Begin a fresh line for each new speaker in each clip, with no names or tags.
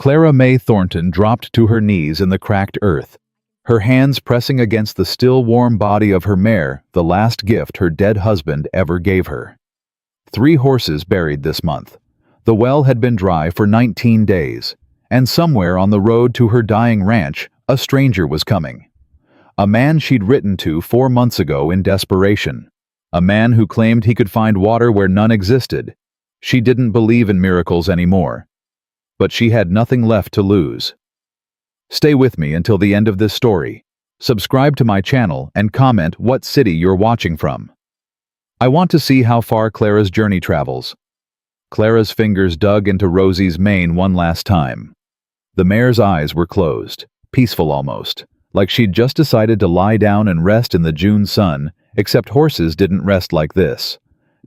Clara May Thornton dropped to her knees in the cracked earth, her hands pressing against the still warm body of her mare, the last gift her dead husband ever gave her. 3 horses buried this month. The well had been dry for 19 days, and somewhere on the road to her dying ranch, a stranger was coming. A man she'd written to 4 months ago in desperation. A man who claimed he could find water where none existed. She didn't believe in miracles anymore. But she had nothing left to lose. Stay with me until the end of this story. Subscribe to my channel and comment what city you're watching from. I want to see how far Clara's journey travels. Clara's fingers dug into Rosie's mane one last time. The mare's eyes were closed, peaceful almost, like she'd just decided to lie down and rest in the June sun, except horses didn't rest like this.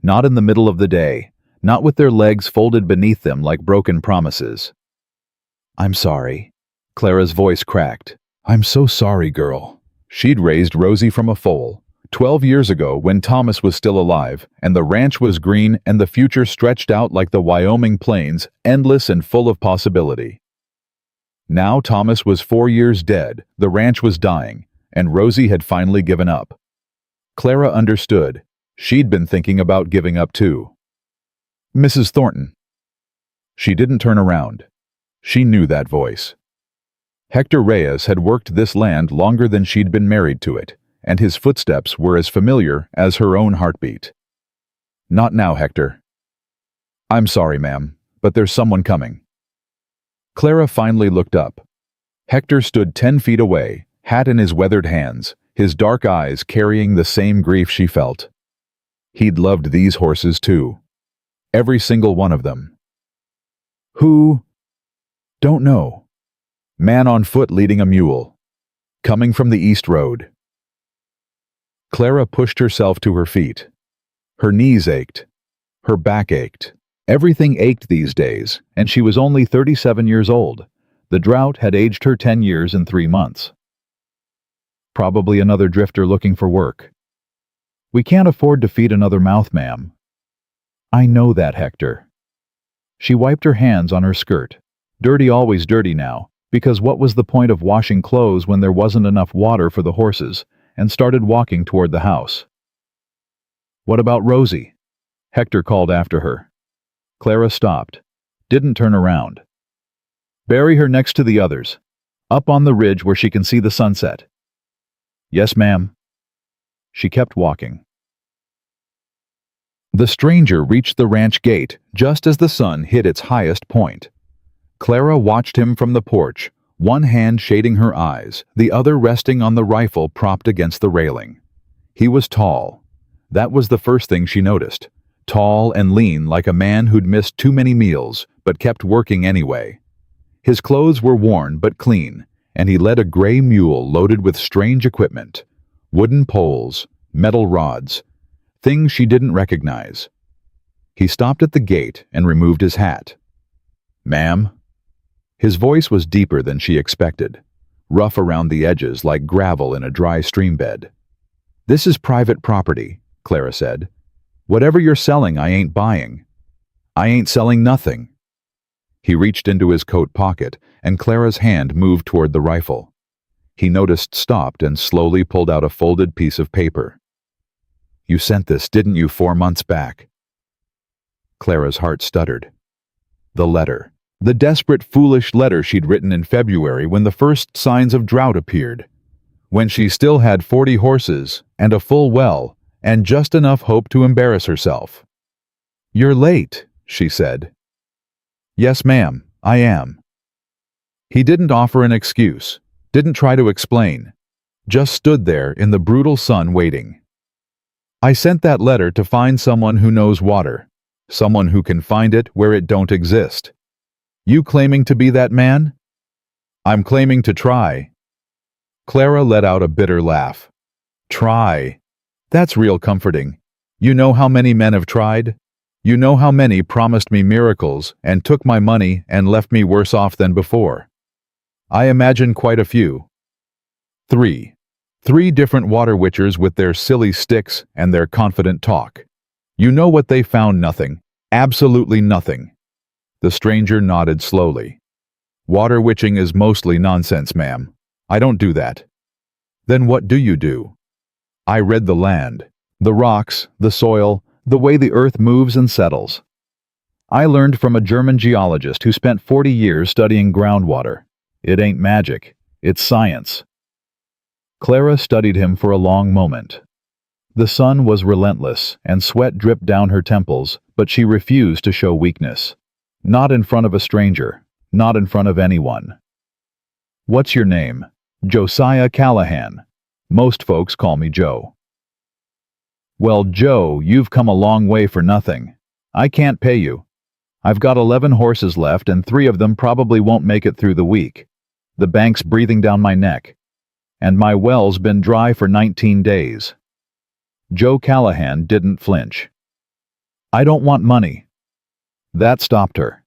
Not in the middle of the day, not with their legs folded beneath them like broken promises. "I'm sorry." Clara's voice cracked. "I'm so sorry, girl." She'd raised Rosie from a foal 12 years ago when Thomas was still alive, and the ranch was green and the future stretched out like the Wyoming plains, endless and full of possibility. Now Thomas was 4 years dead, the ranch was dying, and Rosie had finally given up. Clara understood. She'd been thinking about giving up too. "Mrs. Thornton." She didn't turn around. She knew that voice. Hector Reyes had worked this land longer than she'd been married to it, and his footsteps were as familiar as her own heartbeat. "Not now, Hector." "I'm sorry, ma'am, but there's someone coming." Clara finally looked up. Hector stood 10 feet away, hat in his weathered hands, his dark eyes carrying the same grief she felt. He'd loved these horses too. Every single one of them. "Who?" "Don't know." Man on foot leading a mule. Coming from the East Road. Clara pushed herself to her feet. Her knees ached. Her back ached. Everything ached these days, and she was only 37 years old. The drought had aged her 10 years and 3 months. Probably another drifter looking for work. "We can't afford to feed another mouth, ma'am." "I know that, Hector." She wiped her hands on her skirt. Dirty, always dirty now, because what was the point of washing clothes when there wasn't enough water for the horses, and started walking toward the house. "What about Rosie?" Hector called after her. Clara stopped, didn't turn around. "Bury her next to the others, up on the ridge where she can see the sunset." "Yes, ma'am." She kept walking. The stranger reached the ranch gate just as the sun hit its highest point. Clara watched him from the porch, one hand shading her eyes, the other resting on the rifle propped against the railing. He was tall. That was the first thing she noticed. Tall and lean like a man who'd missed too many meals, but kept working anyway. His clothes were worn but clean, and he led a gray mule loaded with strange equipment. Wooden poles, metal rods, things she didn't recognize. He stopped at the gate and removed his hat. "Ma'am?" His voice was deeper than she expected, rough around the edges like gravel in a dry stream bed. "This is private property," Clara said. "Whatever you're selling, I ain't buying." "I ain't selling nothing." He reached into his coat pocket, and Clara's hand moved toward the rifle. He noticed, stopped, and slowly pulled out a folded piece of paper. "You sent this, didn't you, 4 months back?" Clara's heart stuttered. The letter. The desperate, foolish letter she'd written in February when the first signs of drought appeared. When she still had 40 horses, and a full well, and just enough hope to embarrass herself. "You're late," she said. "Yes, ma'am, I am." He didn't offer an excuse, didn't try to explain, just stood there in the brutal sun waiting. "I sent that letter to find someone who knows water, someone who can find it where it don't exist. You claiming to be that man?" "I'm claiming to try." Clara let out a bitter laugh. "Try. That's real comforting. You know how many men have tried? You know how many promised me miracles and took my money and left me worse off than before? I imagine quite a few. 3. 3 different water witchers with their silly sticks and their confident talk. You know what they found? Nothing. Absolutely nothing." The stranger nodded slowly. Water witching is mostly nonsense, ma'am. I don't do that. Then what do you do? I read the land, the rocks, the soil, the way the earth moves and settles. I learned from a German geologist who spent 40 years studying groundwater. It ain't magic, it's science. Clara studied him for a long moment. The sun was relentless, and sweat dripped down her temples, but she refused to show weakness. Not in front of a stranger, not in front of anyone. What's your name? Josiah Callahan. Most folks call me Joe. Well, Joe, you've come a long way for nothing. I can't pay you. I've got 11 horses left and 3 of them probably won't make it through the week. The bank's breathing down my neck. And my well's been dry for 19 days. Joe Callahan didn't flinch. I don't want money. That stopped her.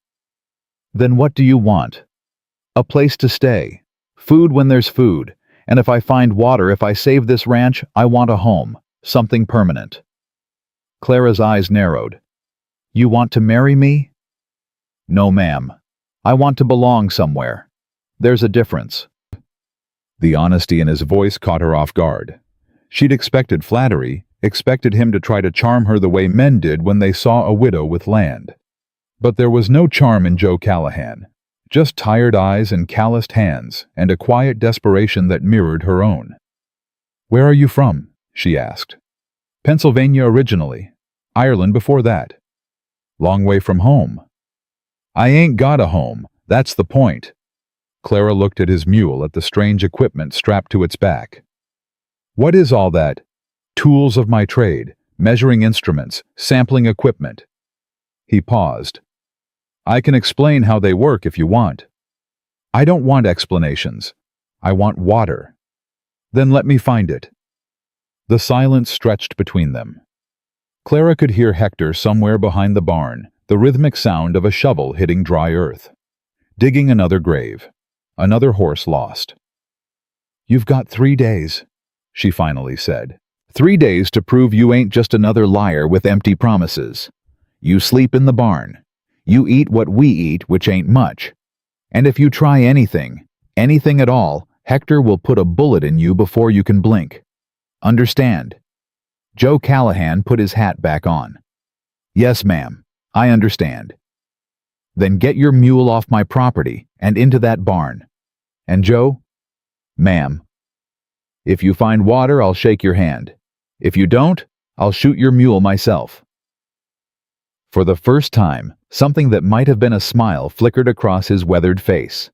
Then what do you want? A place to stay. Food when there's food. And if I find water, if I save this ranch, I want a home. Something permanent. Clara's eyes narrowed. You want to marry me? No, ma'am. I want to belong somewhere. There's a difference. The honesty in his voice caught her off guard. She'd expected flattery, expected him to try to charm her the way men did when they saw a widow with land. But there was no charm in Joe Callahan, just tired eyes and calloused hands, and a quiet desperation that mirrored her own. Where are you from? She asked. Pennsylvania originally. Ireland before that. Long way from home. I ain't got a home, that's the point. Clara looked at his mule, at the strange equipment strapped to its back. What is all that? Tools of my trade, measuring instruments, sampling equipment. He paused. I can explain how they work if you want. I don't want explanations. I want water. Then let me find it. The silence stretched between them. Clara could hear Hector somewhere behind the barn, the rhythmic sound of a shovel hitting dry earth. Digging another grave. Another horse lost. You've got 3 days, she finally said. 3 days to prove you ain't just another liar with empty promises. You sleep in the barn. You eat what we eat, which ain't much. And if you try anything at all, Hector will put a bullet in you before you can blink. Understand? Joe Callahan put his hat back on. Yes, ma'am, I understand. Then get your mule off my property and into that barn. And Joe? Ma'am. If you find water, I'll shake your hand. If you don't, I'll shoot your mule myself. For the first time, something that might have been a smile flickered across his weathered face.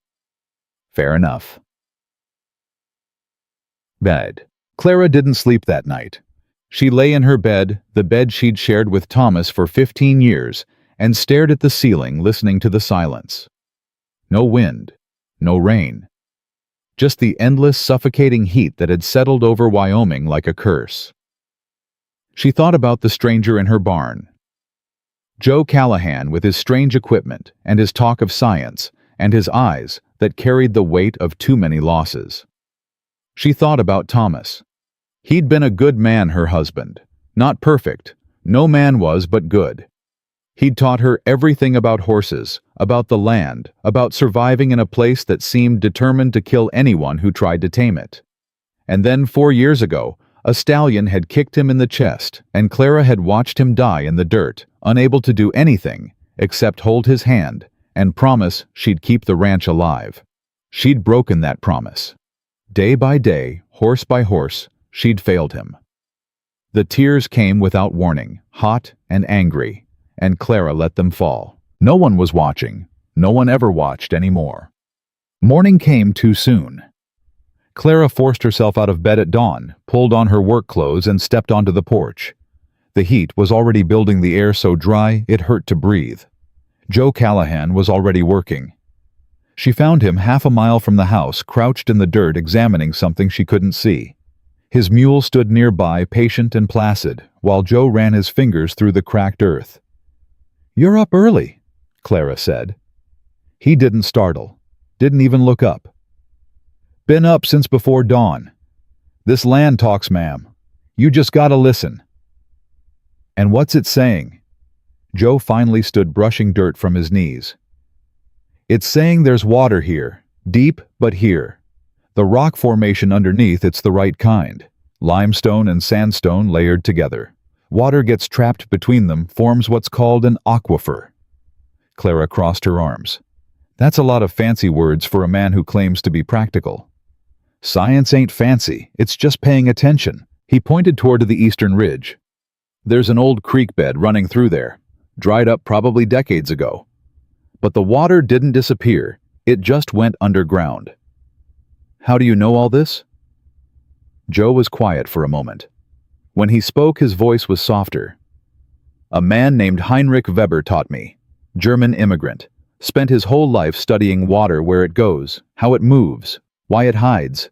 Fair enough. Bed. Clara didn't sleep that night. She lay in her bed, the bed she'd shared with Thomas for 15 years, and stared at the ceiling, listening to the silence. No wind, no rain. Just the endless, suffocating heat that had settled over Wyoming like a curse. She thought about the stranger in her barn. Joe Callahan with his strange equipment and his talk of science and his eyes that carried the weight of too many losses. She thought about Thomas. He'd been a good man, her husband. Not perfect. No man was but good. He'd taught her everything about horses, about the land, about surviving in a place that seemed determined to kill anyone who tried to tame it. And then 4 years ago, a stallion had kicked him in the chest, and Clara had watched him die in the dirt, unable to do anything except hold his hand and promise she'd keep the ranch alive. She'd broken that promise. Day by day, horse by horse, she'd failed him. The tears came without warning, hot and angry, and Clara let them fall. No one was watching. No one ever watched anymore. Morning came too soon. Clara forced herself out of bed at dawn, pulled on her work clothes, and stepped onto the porch. The heat was already building the air so dry it hurt to breathe. Joe Callahan was already working. She found him half a mile from the house, crouched in the dirt examining something she couldn't see. His mule stood nearby, patient and placid, while Joe ran his fingers through the cracked earth. "You're up early," Clara said. He didn't startle, didn't even look up. "Been up since before dawn. This land talks, ma'am. You just gotta listen." "And what's it saying?" Joe finally stood, brushing dirt from his knees. It's saying there's water here, deep but here. The rock formation underneath, it's the right kind. Limestone and sandstone layered together. Water gets trapped between them, forms what's called an aquifer. Clara crossed her arms. That's a lot of fancy words for a man who claims to be practical. Science ain't fancy, it's just paying attention. He pointed toward the eastern ridge. There's an old creek bed running through there, dried up probably decades ago. But the water didn't disappear, it just went underground. How do you know all this? Joe was quiet for a moment. When he spoke, his voice was softer. A man named Heinrich Weber taught me. German immigrant. Spent his whole life studying water, where it goes, how it moves, why it hides.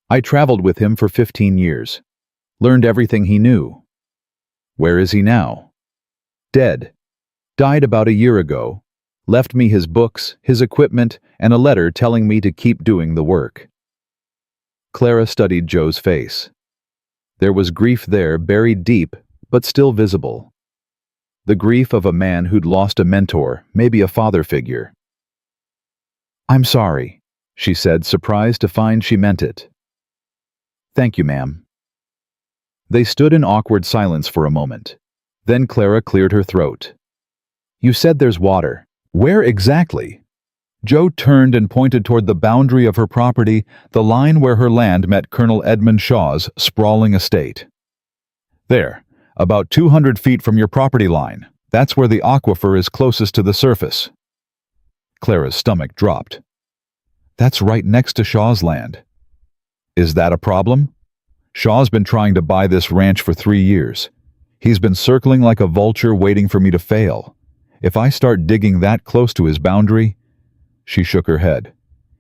I traveled with him for 15 years. Learned everything he knew. Where is he now? Dead. Died about a year ago. Left me his books, his equipment, and a letter telling me to keep doing the work. Clara studied Joe's face. There was grief there, buried deep, but still visible. The grief of a man who'd lost a mentor, maybe a father figure. "I'm sorry," she said, surprised to find she meant it. "Thank you, ma'am." They stood in awkward silence for a moment. Then Clara cleared her throat. "You said there's water. Where exactly?" Joe turned and pointed toward the boundary of her property, the line where her land met Colonel Edmund Shaw's sprawling estate. "There, about 200 feet from your property line. That's where the aquifer is closest to the surface." Clara's stomach dropped. "That's right next to Shaw's land." "Is that a problem?" "Shaw's been trying to buy this ranch for 3 years. He's been circling like a vulture waiting for me to fail. If I start digging that close to his boundary—" She shook her head.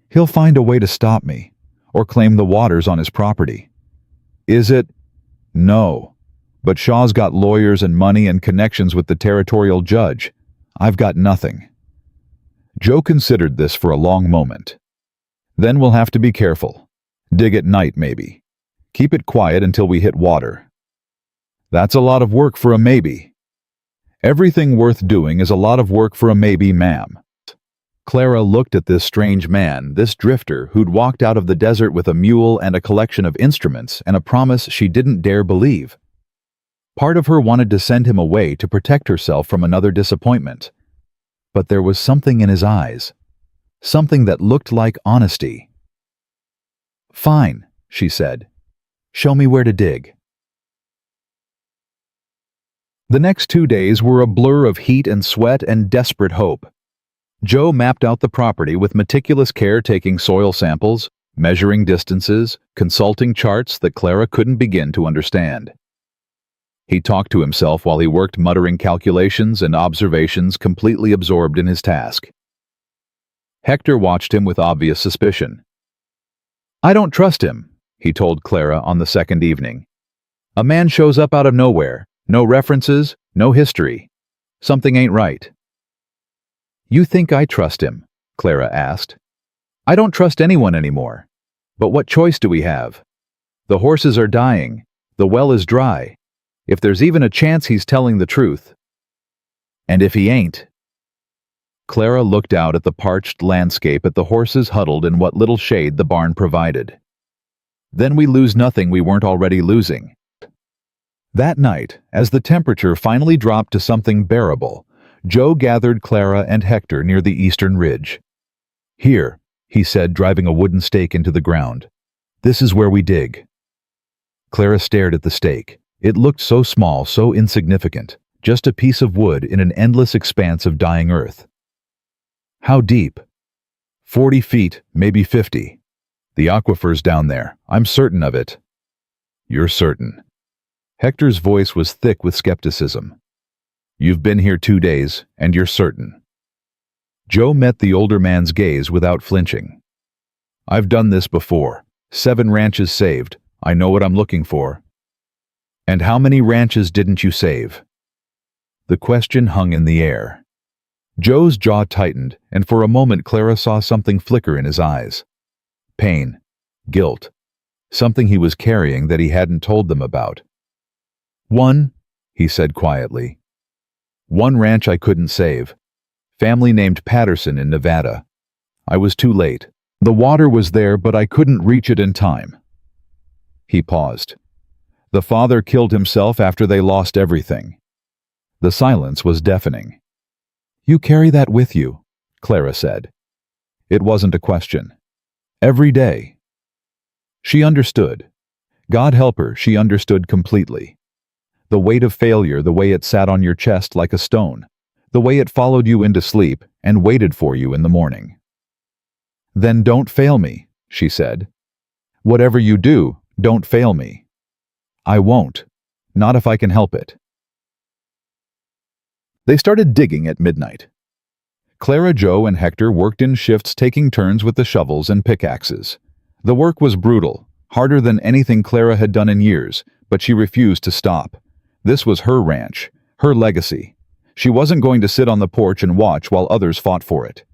"He'll find a way to stop me, or claim the waters on his property." "Is it?" "No. But Shaw's got lawyers and money and connections with the territorial judge. I've got nothing." Joe considered this for a long moment. "Then we'll have to be careful. Dig at night, maybe. Keep it quiet until we hit water." "That's a lot of work for a maybe." "Everything worth doing is a lot of work for a maybe, ma'am." Clara looked at this strange man, this drifter who'd walked out of the desert with a mule and a collection of instruments and a promise she didn't dare believe. Part of her wanted to send him away to protect herself from another disappointment. But there was something in his eyes, something that looked like honesty. "Fine," she said. "Show me where to dig." The next 2 days were a blur of heat and sweat and desperate hope. Joe mapped out the property with meticulous care, taking soil samples, measuring distances, consulting charts that Clara couldn't begin to understand. He talked to himself while he worked, muttering calculations and observations, completely absorbed in his task. Hector watched him with obvious suspicion. "I don't trust him," he told Clara on the second evening. "A man shows up out of nowhere, no references, no history. Something ain't right." "You think I trust him?" Clara asked. "I don't trust anyone anymore. But what choice do we have? The horses are dying. The well is dry. If there's even a chance he's telling the truth. And if he ain't—" Clara looked out at the parched landscape, at the horses huddled in what little shade the barn provided. "Then we lose nothing we weren't already losing." That night, as the temperature finally dropped to something bearable, Joe gathered Clara and Hector near the eastern ridge. "Here," he said, driving a wooden stake into the ground. "This is where we dig." Clara stared at the stake. It looked so small, so insignificant, just a piece of wood in an endless expanse of dying earth. "How deep?" 40 feet, maybe 50. The aquifer's down there. I'm certain of it." "You're certain?" Hector's voice was thick with skepticism. "You've been here 2 days, and you're certain." Joe met the older man's gaze without flinching. "I've done this before. 7 ranches saved. I know what I'm looking for." "And how many ranches didn't you save?" The question hung in the air. Joe's jaw tightened, and for a moment Clara saw something flicker in his eyes. Pain, guilt, something he was carrying that he hadn't told them about. "One," he said quietly. "One ranch I couldn't save. Family named Patterson in Nevada. I was too late. The water was there, but I couldn't reach it in time." He paused. "The father killed himself after they lost everything." The silence was deafening. "You carry that with you," Clara said. It wasn't a question. Every day. She understood. God help her, she understood completely. The weight of failure, the way it sat on your chest like a stone, the way it followed you into sleep and waited for you in the morning. "Then don't fail me," she said. "Whatever you do, don't fail me." "I won't. Not if I can help it." They started digging at midnight. Clara, Joe, and Hector worked in shifts, taking turns with the shovels and pickaxes. The work was brutal, harder than anything Clara had done in years, but she refused to stop. This was her ranch, her legacy. She wasn't going to sit on the porch and watch while others fought for it.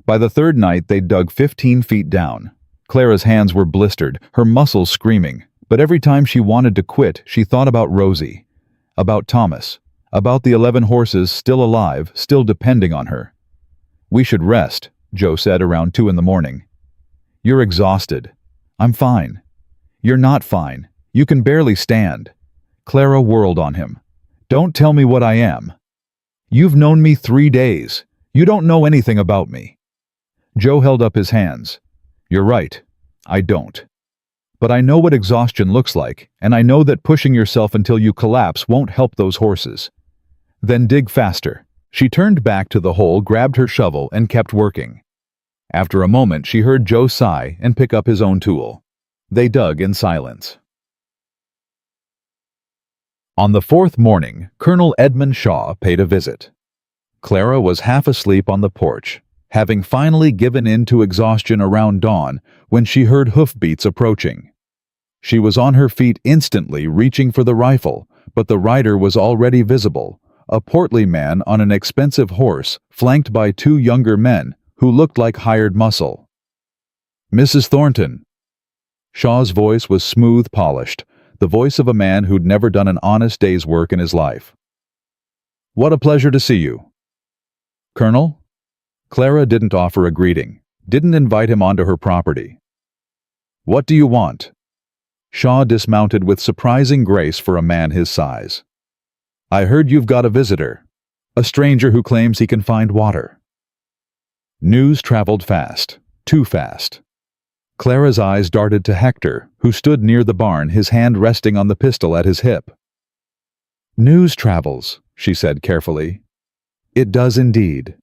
By the third night, they'd dug 15 feet down. Clara's hands were blistered, her muscles screaming, but every time she wanted to quit, she thought about Rosie, about Thomas, about the 11 horses still alive, still depending on her. "We should rest," Joe said around 2 in the morning. "You're exhausted." "I'm fine." "You're not fine. You can barely stand." Clara whirled on him. "Don't tell me what I am. You've known me 3 days. You don't know anything about me." Joe held up his hands. "You're right. I don't. But I know what exhaustion looks like, and I know that pushing yourself until you collapse won't help those horses." "Then dig faster." She turned back to the hole, grabbed her shovel, and kept working. After a moment, she heard Joe sigh and pick up his own tool. They dug in silence. On the 4th morning, Colonel Edmund Shaw paid a visit. Clara was half asleep on the porch, having finally given in to exhaustion around dawn when she heard hoofbeats approaching. She was on her feet instantly, reaching for the rifle, but the rider was already visible, a portly man on an expensive horse, flanked by 2 younger men who looked like hired muscle. "Mrs. Thornton." Shaw's voice was smooth, polished, the voice of a man who'd never done an honest day's work in his life. "What a pleasure to see you." "Colonel?" Clara didn't offer a greeting, didn't invite him onto her property. "What do you want?" Shaw dismounted with surprising grace for a man his size. "I heard you've got a visitor, a stranger who claims he can find water." News traveled fast, too fast. Clara's eyes darted to Hector, who stood near the barn, his hand resting on the pistol at his hip. "News travels," she said carefully. "It does indeed."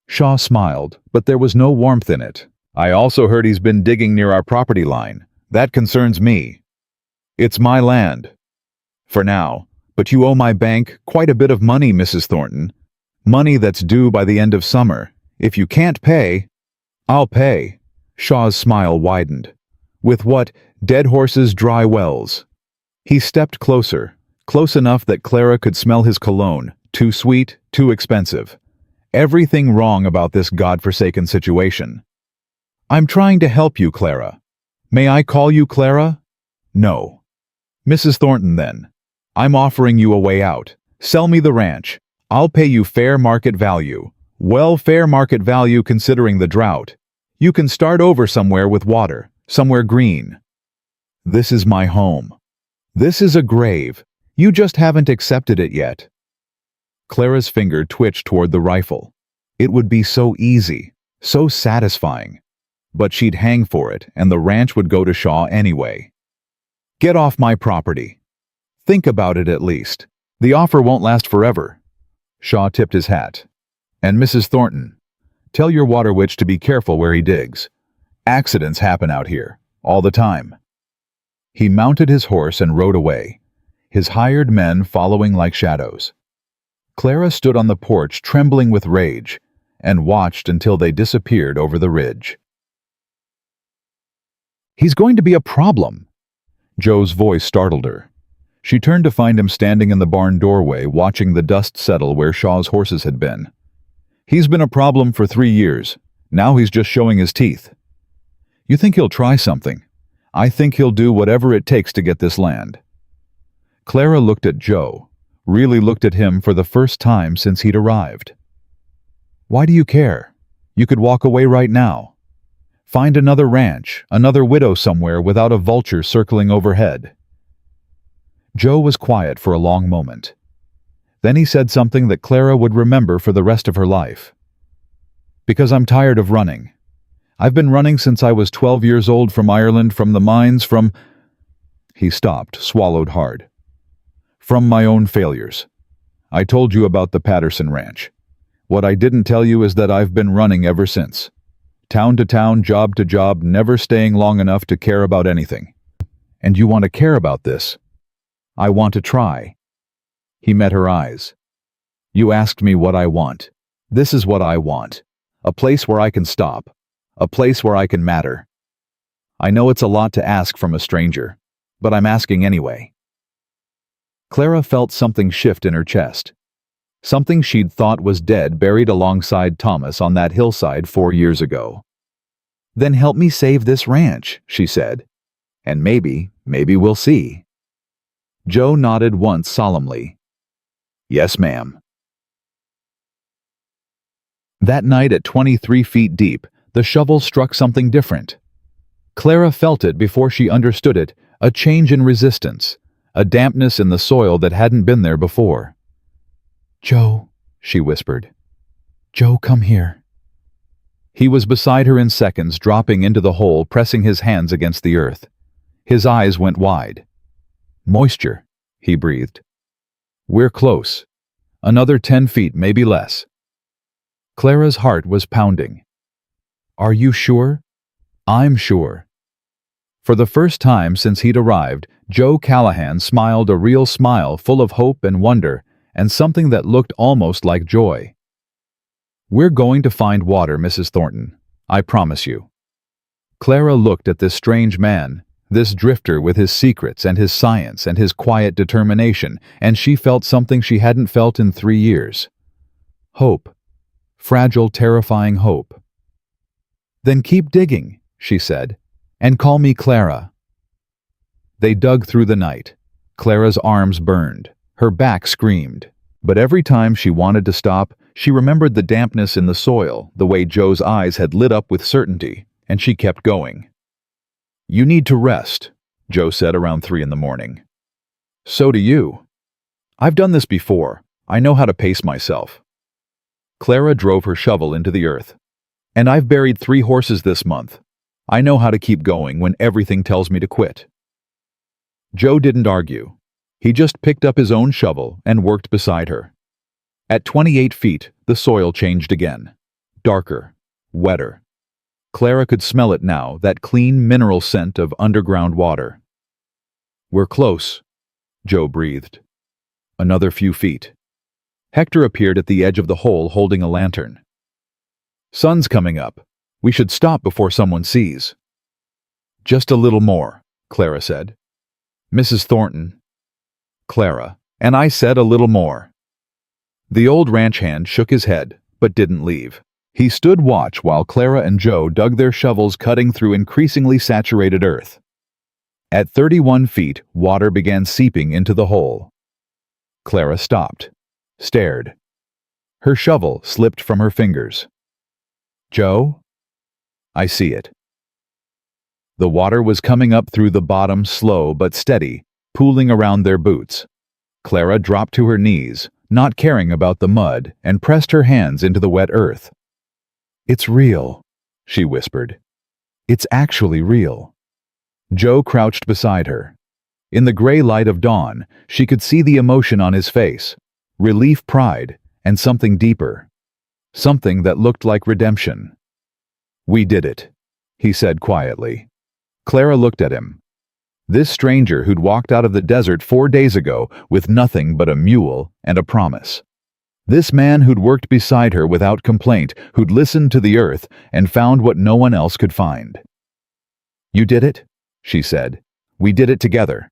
Shaw smiled, but there was no warmth in it. "I also heard he's been digging near our property line. That concerns me. It's my land. For now. But you owe my bank quite a bit of money, Mrs. Thornton. Money that's due by the end of summer. If you can't pay—" "I'll pay." Shaw's smile widened. "With what? Dead horses, dry wells." He stepped closer, close enough that Clara could smell his cologne. Too sweet, too expensive. Everything wrong about this godforsaken situation. "I'm trying to help you, Clara." "May I call you Clara?" "No." "Mrs. Thornton, then. I'm offering you a way out. Sell me the ranch. I'll pay you fair market value. Well, fair market value considering the drought. You can start over somewhere with water, somewhere green." "This is my home. This is a grave. You just haven't accepted it yet." Clara's finger twitched toward the rifle. It would be so easy, so satisfying. But she'd hang for it, and the ranch would go to Shaw anyway. "Get off my property. Think about it at least. The offer won't last forever." Shaw tipped his hat. "And Mrs. Thornton, tell your water witch to be careful where he digs. Accidents happen out here, all the time." He mounted his horse and rode away, his hired men following like shadows. Clara stood on the porch trembling with rage and watched until they disappeared over the ridge. "He's going to be a problem." Joe's voice startled her. She turned to find him standing in the barn doorway, watching the dust settle where Shaw's horses had been. "He's been a problem for 3 years. Now he's just showing his teeth." "You think he'll try something? I think he'll do whatever it takes to get this land." Clara looked at Joe, really looked at him for the first time since he'd arrived. Why do you care? You could walk away right now. Find another ranch, another widow somewhere without a vulture circling overhead." Joe was quiet for a long moment. Then he said something that Clara would remember for the rest of her life. "Because I'm tired of running. I've been running since I was 12 years old, from Ireland, from the mines, from—" He stopped, swallowed hard. "From my own failures. I told you about the Patterson Ranch. What I didn't tell you is that I've been running ever since. Town to town, job to job, never staying long enough to care about anything. And you want to care about this? I want to try." He met her eyes. "You asked me what I want. This is what I want. A place where I can stop. A place where I can matter. I know it's a lot to ask from a stranger, but I'm asking anyway." Clara felt something shift in her chest. Something she'd thought was dead buried alongside Thomas on that hillside 4 years ago. "Then help me save this ranch," she said. "And maybe we'll see." Joe nodded once solemnly. "Yes, ma'am." That night at 23 feet deep, the shovel struck something different. Clara felt it before she understood it, a change in resistance, a dampness in the soil that hadn't been there before. "Joe," she whispered. "Joe, come here." He was beside her in seconds, dropping into the hole, pressing his hands against the earth. His eyes went wide. "Moisture," he breathed. "We're close. Another 10 feet, maybe less." Clara's heart was pounding. "Are you sure?" "I'm sure." For the first time since he'd arrived, Joe Callahan smiled, a real smile full of hope and wonder, and something that looked almost like joy. "We're going to find water, Mrs. Thornton. I promise you." Clara looked at this strange man, this drifter with his secrets and his science and his quiet determination, and she felt something she hadn't felt in 3 years. Hope. Fragile, terrifying hope. "Then keep digging," she said, "and call me Clara." They dug through the night. Clara's arms burned. Her back screamed. But every time she wanted to stop, she remembered the dampness in the soil, the way Joe's eyes had lit up with certainty, and she kept going. "You need to rest," Joe said around 3 in the morning. "So do you. I've done this before. I know how to pace myself." Clara drove her shovel into the earth. "And I've buried 3 horses this month. I know how to keep going when everything tells me to quit." Joe didn't argue. He just picked up his own shovel and worked beside her. At 28 feet, the soil changed again. Darker, wetter. Clara could smell it now, that clean mineral scent of underground water. "We're close," Joe breathed. Another few feet. Hector appeared at the edge of the hole holding a lantern. "Sun's coming up. We should stop before someone sees." "Just a little more," Clara said. "Mrs. Thornton." Clara. "And I said a little more." The old ranch hand shook his head, but didn't leave. He stood watch while Clara and Joe dug their shovels, cutting through increasingly saturated earth. At 31 feet, water began seeping into the hole. Clara stopped, stared. Her shovel slipped from her fingers. "Joe?" "I see it." The water was coming up through the bottom, slow but steady, pooling around their boots. Clara dropped to her knees, not caring about the mud, and pressed her hands into the wet earth. "It's real," she whispered. "It's actually real." Joe crouched beside her. In the gray light of dawn, she could see the emotion on his face, relief, pride, and something deeper. Something that looked like redemption. "We did it," he said quietly. Clara looked at him. This stranger who'd walked out of the desert 4 days ago with nothing but a mule and a promise. This man who'd worked beside her without complaint, who'd listened to the earth and found what no one else could find. "You did it," she said. "We did it together."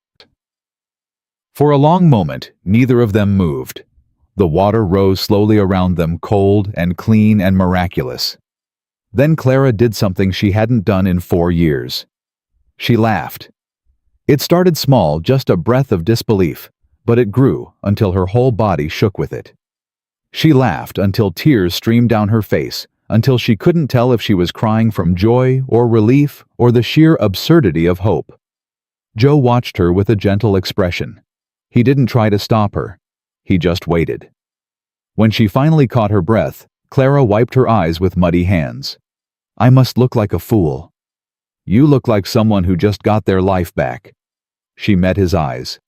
For a long moment, neither of them moved. The water rose slowly around them, cold and clean and miraculous. Then Clara did something she hadn't done in 4 years. She laughed. It started small, just a breath of disbelief, but it grew until her whole body shook with it. She laughed until tears streamed down her face, until she couldn't tell if she was crying from joy or relief or the sheer absurdity of hope. Joe watched her with a gentle expression. He didn't try to stop her. He just waited. When she finally caught her breath, Clara wiped her eyes with muddy hands. "I must look like a fool." "You look like someone who just got their life back." She met his eyes.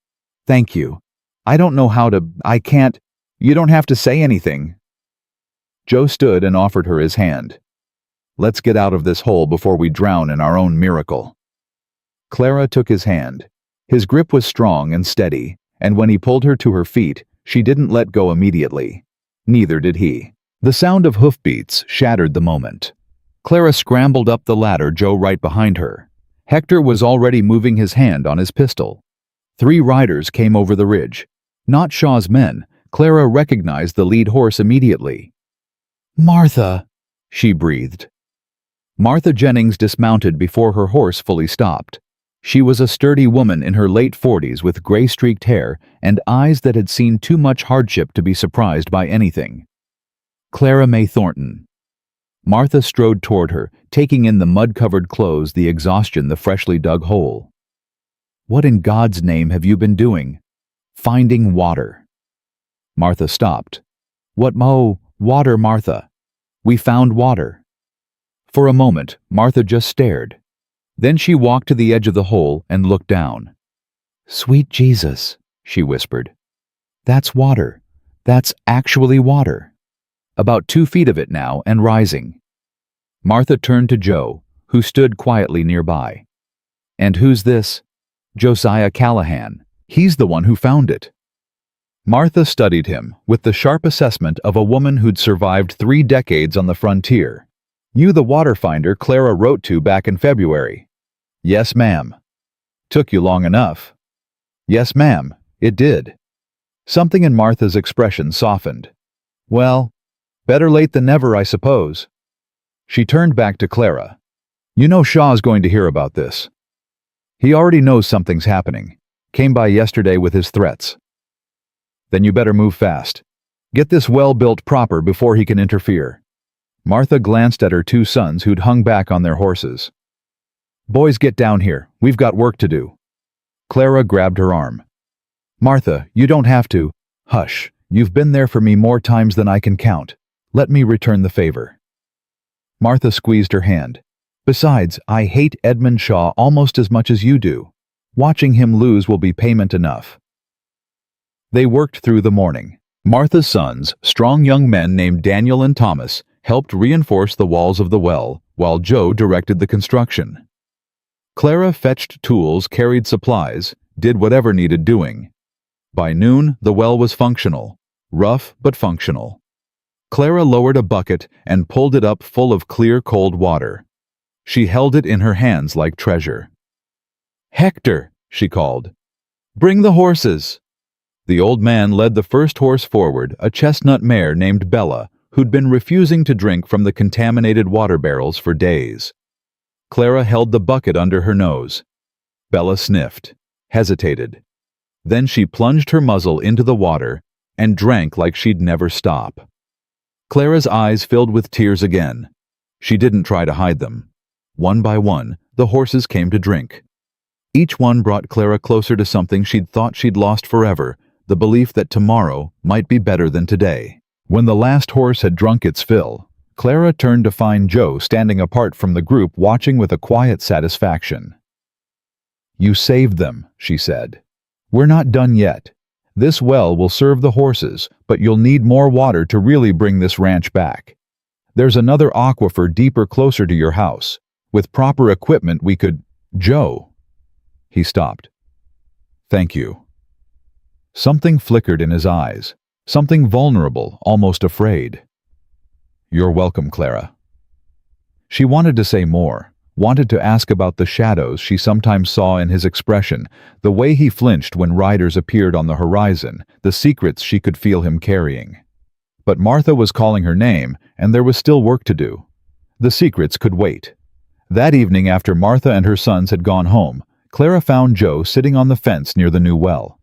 "Thank you. I don't know how to. I can't. You don't have to say anything." Joe stood and offered her his hand. "Let's get out of this hole before we drown in our own miracle." Clara took his hand. His grip was strong and steady, and when he pulled her to her feet, she didn't let go immediately. Neither did he. The sound of hoofbeats shattered the moment. Clara scrambled up the ladder, Joe right behind her. Hector was already moving his hand on his pistol. 3 riders came over the ridge. Not Shaw's men. Clara recognized the lead horse immediately. "Martha," she breathed. Martha Jennings dismounted before her horse fully stopped. She was a sturdy woman in her late 40s with gray-streaked hair and eyes that had seen too much hardship to be surprised by anything. Clara May Thornton. Martha strode toward her, taking in the mud-covered clothes, the exhaustion, the freshly dug hole. "What in God's name have you been doing?" "Finding water." Martha stopped. "What water, Martha?" "We found water." For a moment, Martha just stared. Then she walked to the edge of the hole and looked down. "Sweet Jesus," she whispered. "That's water. That's actually water. About 2 feet of it now and rising." Martha turned to Joe, who stood quietly nearby. "And who's this?" "Josiah Callahan. He's the one who found it." Martha studied him with the sharp assessment of a woman who'd survived 3 decades on the frontier. "You the water finder Clara wrote to back in February." "Yes, ma'am." "Took you long enough." "Yes, ma'am, it did." Something in Martha's expression softened. "Well, better late than never, I suppose." She turned back to Clara. "You know Shaw's going to hear about this. He already knows something's happening. Came by yesterday with his threats." "Then you better move fast. Get this well built proper before he can interfere." Martha glanced at her 2 sons who'd hung back on their horses. "Boys, get down here. We've got work to do." Clara grabbed her arm. "Martha, you don't have to." "Hush. You've been there for me more times than I can count. Let me return the favor." Martha squeezed her hand. "Besides, I hate Edmund Shaw almost as much as you do. Watching him lose will be payment enough." They worked through the morning. Martha's sons, strong young men named Daniel and Thomas, helped reinforce the walls of the well, while Joe directed the construction. Clara fetched tools, carried supplies, did whatever needed doing. By noon, the well was functional, rough but functional. Clara lowered a bucket and pulled it up full of clear, cold water. She held it in her hands like treasure. "Hector," she called. "Bring the horses." The old man led the first horse forward, a chestnut mare named Bella, who'd been refusing to drink from the contaminated water barrels for days. Clara held the bucket under her nose. Bella sniffed, hesitated. Then she plunged her muzzle into the water and drank like she'd never stop. Clara's eyes filled with tears again. She didn't try to hide them. One by one, the horses came to drink. Each one brought Clara closer to something she'd thought she'd lost forever, the belief that tomorrow might be better than today. When the last horse had drunk its fill, Clara turned to find Joe standing apart from the group, watching with a quiet satisfaction. "You saved them," she said. "We're not done yet. This well will serve the horses, but you'll need more water to really bring this ranch back. There's another aquifer deeper closer to your house. With proper equipment we could—" "Joe." He stopped. "Thank you." Something flickered in his eyes. Something vulnerable, almost afraid. "You're welcome, Clara." She wanted to say more, wanted to ask about the shadows she sometimes saw in his expression, the way he flinched when riders appeared on the horizon, the secrets she could feel him carrying. But Martha was calling her name, and there was still work to do. The secrets could wait. That evening, after Martha and her sons had gone home, Clara found Joe sitting on the fence near the new well.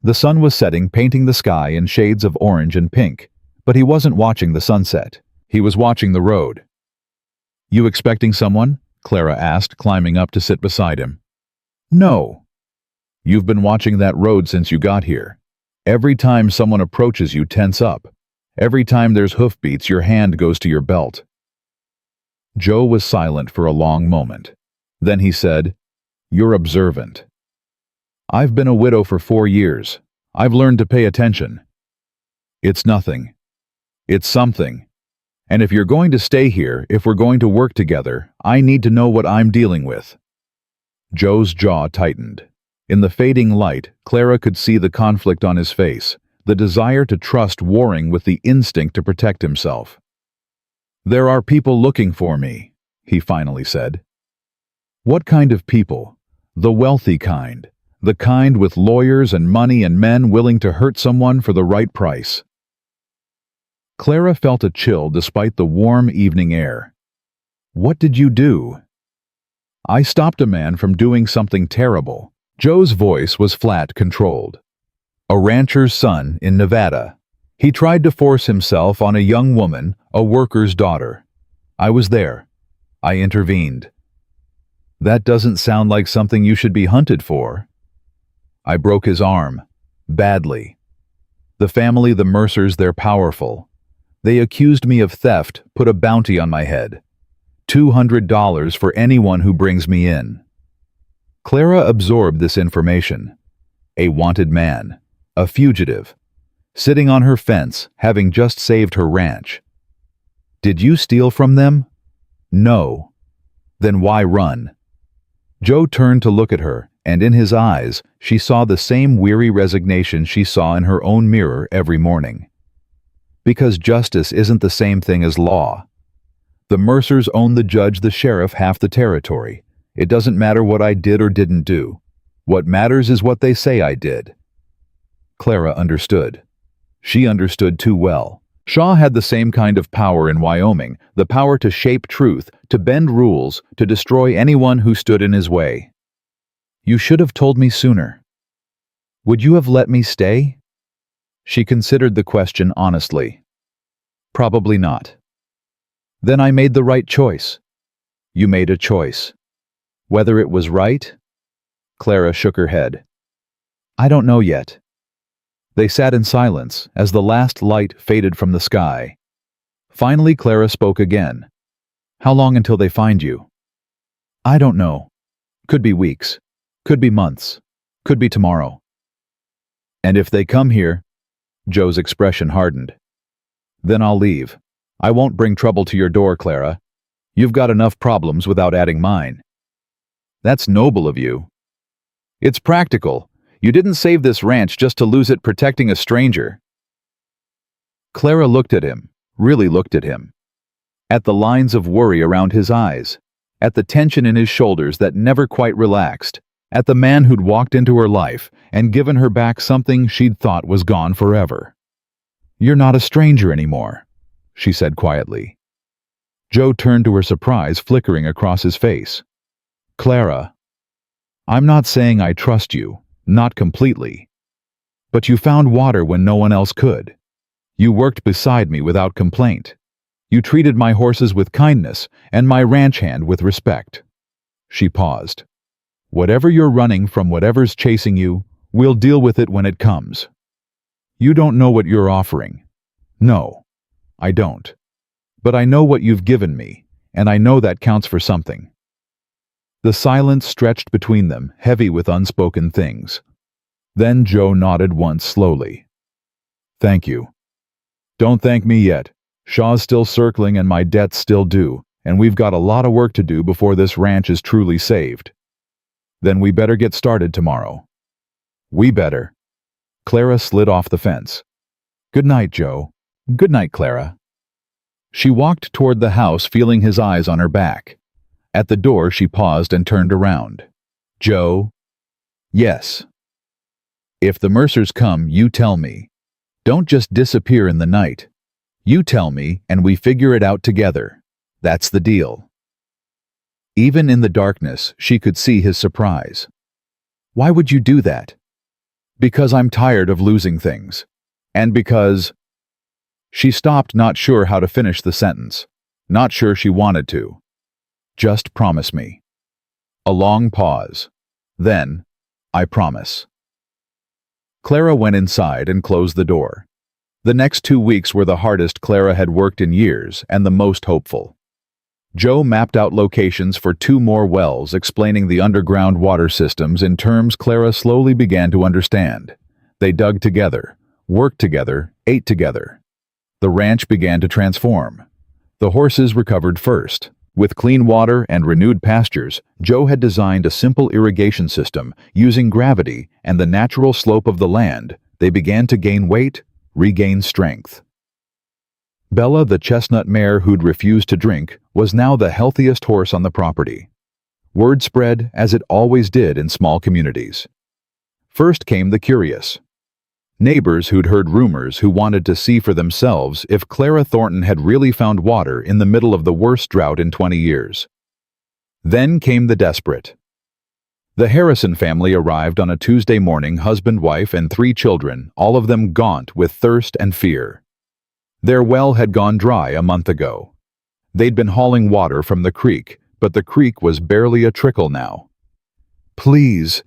The sun was setting, painting the sky in shades of orange and pink, But he wasn't watching the sunset. He was watching the road. "You expecting someone?" Clara asked, climbing up to sit beside him. "No." "You've been watching that road since you got here. Every time someone approaches you, tense up. Every time there's hoofbeats, your hand goes to your belt." Joe was silent for a long moment. Then he said, "You're observant." "I've been a widow for 4 years. I've learned to pay attention." "It's nothing. It's something. And if you're going to stay here, if we're going to work together, I need to know what I'm dealing with." Joe's jaw tightened. In the fading light, Clara could see the conflict on his face, the desire to trust warring with the instinct to protect himself. "There are people looking for me," he finally said. "What kind of people? The wealthy kind. The kind with lawyers and money and men willing to hurt someone for the right price." Clara felt a chill despite the warm evening air. "What did you do?" "I stopped a man from doing something terrible." Joe's voice was flat, controlled. "A rancher's son in Nevada. He tried to force himself on a young woman, a worker's daughter. I was there. I intervened." "That doesn't sound like something you should be hunted for." "I broke his arm. Badly. The family, the Mercers, they're powerful. They accused me of theft, put a bounty on my head. $200 for anyone who brings me in." Clara absorbed this information. A wanted man. A fugitive. Sitting on her fence, having just saved her ranch. "Did you steal from them?" "No." "Then why run?" Joe turned to look at her, and in his eyes, she saw the same weary resignation she saw in her own mirror every morning. "Because justice isn't the same thing as law. The Mercers own the judge, the sheriff, half the territory. It doesn't matter what I did or didn't do. What matters is what they say I did." Clara understood. She understood too well. Shaw had the same kind of power in Wyoming, the power to shape truth, to bend rules, to destroy anyone who stood in his way. "You should have told me sooner." "Would you have let me stay?" She considered the question honestly. "Probably not." "Then I made the right choice." "You made a choice. Whether it was right?" Clara shook her head. "I don't know yet." They sat in silence as the last light faded from the sky. Finally, Clara spoke again. "How long until they find you?" "I don't know. Could be weeks. Could be months. Could be tomorrow." "And if they come here?" Joe's expression hardened. "Then I'll leave. I won't bring trouble to your door, Clara. You've got enough problems without adding mine." "That's noble of you." "It's practical. You didn't save this ranch just to lose it protecting a stranger." Clara looked at him, really looked at him. At the lines of worry around his eyes, at the tension in his shoulders that never quite relaxed, at the man who'd walked into her life and given her back something she'd thought was gone forever. "You're not a stranger anymore," she said quietly. Joe turned to her, surprise flickering across his face. "Clara, I'm not saying I trust you. Not completely. But you found water when no one else could. You worked beside me without complaint. You treated my horses with kindness and my ranch hand with respect." She paused. "Whatever you're running from, whatever's chasing you, we'll deal with it when it comes. You don't know what you're offering." "No, I don't. But I know what you've given me, and I know that counts for something." The silence stretched between them, heavy with unspoken things. Then Joe nodded once slowly. "Thank you." "Don't thank me yet. Shaw's still circling and my debt's still due, and we've got a lot of work to do before this ranch is truly saved." "Then we better get started tomorrow." "We better." Clara slid off the fence. "Good night, Joe." "Good night, Clara." She walked toward the house, feeling his eyes on her back. At the door, she paused and turned around. "Joe?" "Yes." "If the Mercers come, you tell me. Don't just disappear in the night. You tell me, and we figure it out together. That's the deal." Even in the darkness, she could see his surprise. "Why would you do that?" "Because I'm tired of losing things. And because She stopped, not sure how to finish the sentence. Not sure she wanted to. Just promise me. A long pause. Then, I promise. Clara went inside and closed the door. The next 2 weeks were the hardest Clara had worked in years and the most hopeful. Joe mapped out locations for 2 more wells, explaining the underground water systems in terms Clara slowly began to understand. They dug together, worked together, ate together. The ranch began to transform. The horses recovered first. With clean water and renewed pastures, Joe had designed a simple irrigation system using gravity and the natural slope of the land. They began to gain weight, regain strength. Bella, the chestnut mare who'd refused to drink, was now the healthiest horse on the property. Word spread, as it always did in small communities. First came the curious. Neighbors who'd heard rumors who wanted to see for themselves if Clara Thornton had really found water in the middle of the worst drought in 20 years. Then came the desperate. The Harrison family arrived on a Tuesday morning, husband, wife, and 3 children, all of them gaunt with thirst and fear. Their well had gone dry a month ago. They'd been hauling water from the creek, but the creek was barely a trickle now. "Please,"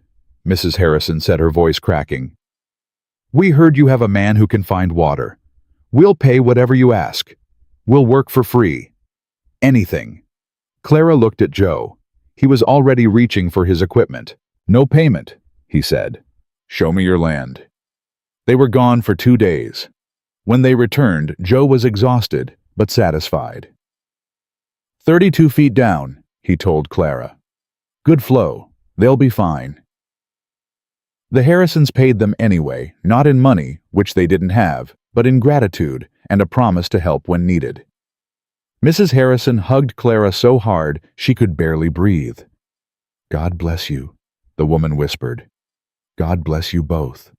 Mrs. Harrison said, her voice cracking. "We heard you have a man who can find water. We'll pay whatever you ask. We'll work for free. Anything." Clara looked at Joe. He was already reaching for his equipment. "No payment," he said. "Show me your land." They were gone for 2 days. When they returned, Joe was exhausted, but satisfied. 32 feet down, he told Clara. "Good flow. They'll be fine." The Harrisons paid them anyway, not in money, which they didn't have, but in gratitude and a promise to help when needed. Mrs. Harrison hugged Clara so hard she could barely breathe. "God bless you," the woman whispered. "God bless you both."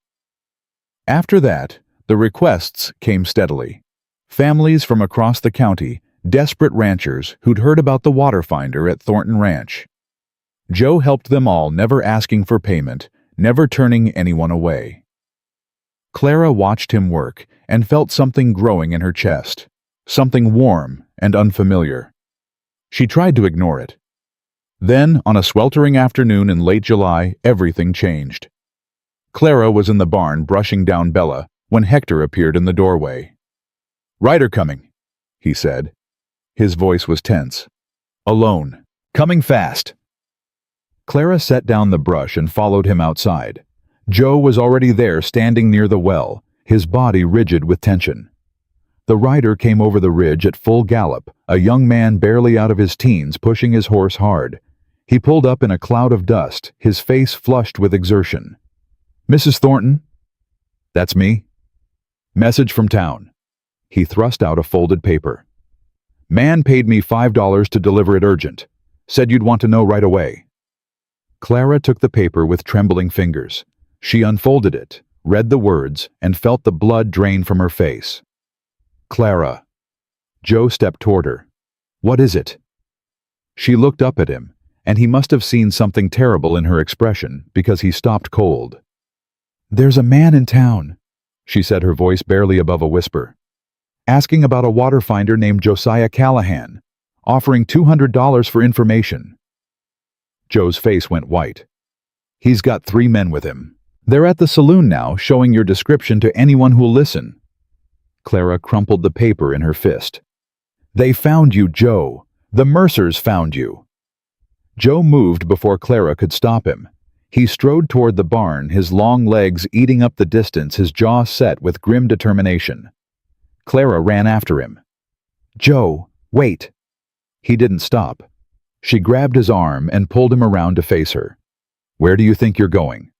After that, the requests came steadily. Families from across the county, desperate ranchers who'd heard about the water finder at Thornton Ranch. Joe helped them all, never asking for payment, never turning anyone away. Clara watched him work and felt something growing in her chest, something warm and unfamiliar. She tried to ignore it. Then, on a sweltering afternoon in late July, everything changed. Clara was in the barn brushing down Bella when Hector appeared in the doorway. "Rider coming," he said. His voice was tense. "Alone. Coming fast." Clara set down the brush and followed him outside. Joe was already there, standing near the well, his body rigid with tension. The rider came over the ridge at full gallop, a young man barely out of his teens pushing his horse hard. He pulled up in a cloud of dust, his face flushed with exertion. "Mrs. Thornton?" "That's me." "Message from town." He thrust out a folded paper. "Man paid me $5 to deliver it urgent. Said you'd want to know right away." Clara took the paper with trembling fingers. She unfolded it, read the words, and felt the blood drain from her face. "Clara." Joe stepped toward her. "What is it?" She looked up at him, and he must have seen something terrible in her expression because he stopped cold. "There's a man in town," she said, her voice barely above a whisper, "asking about a water finder named Josiah Callahan, offering $200 for information." Joe's face went white. "He's got 3 men with him. They're at the saloon now, showing your description to anyone who'll listen." Clara crumpled the paper in her fist. "They found you, Joe. The Mercers found you." Joe moved before Clara could stop him. He strode toward the barn, his long legs eating up the distance, his jaw set with grim determination. Clara ran after him. "Joe, wait." He didn't stop. She grabbed his arm and pulled him around to face her. "Where do you think you're going?"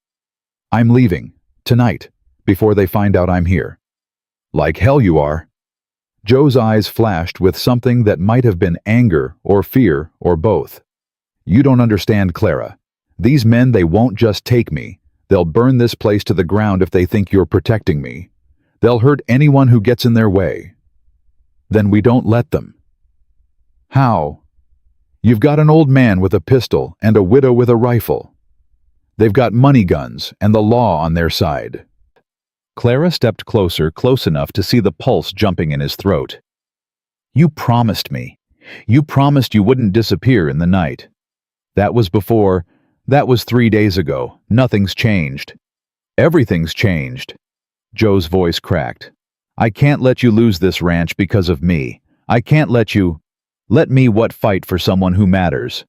"I'm leaving. Tonight. Before they find out I'm here." "Like hell you are." Joe's eyes flashed with something that might have been anger or fear or both. "You don't understand, Clara. These men, they won't just take me. They'll burn this place to the ground if they think you're protecting me. They'll hurt anyone who gets in their way." "Then we don't let them." "How?" "You've got an old man with a pistol and a widow with a rifle. They've got money guns and the law on their side." Clara stepped closer, close enough to see the pulse jumping in his throat. You promised me. You promised you wouldn't disappear in the night. That was 3 days ago. Nothing's changed. Everything's changed. Joe's voice cracked. I can't let you lose this ranch because of me. I can't let you. Let me fight for someone who matters.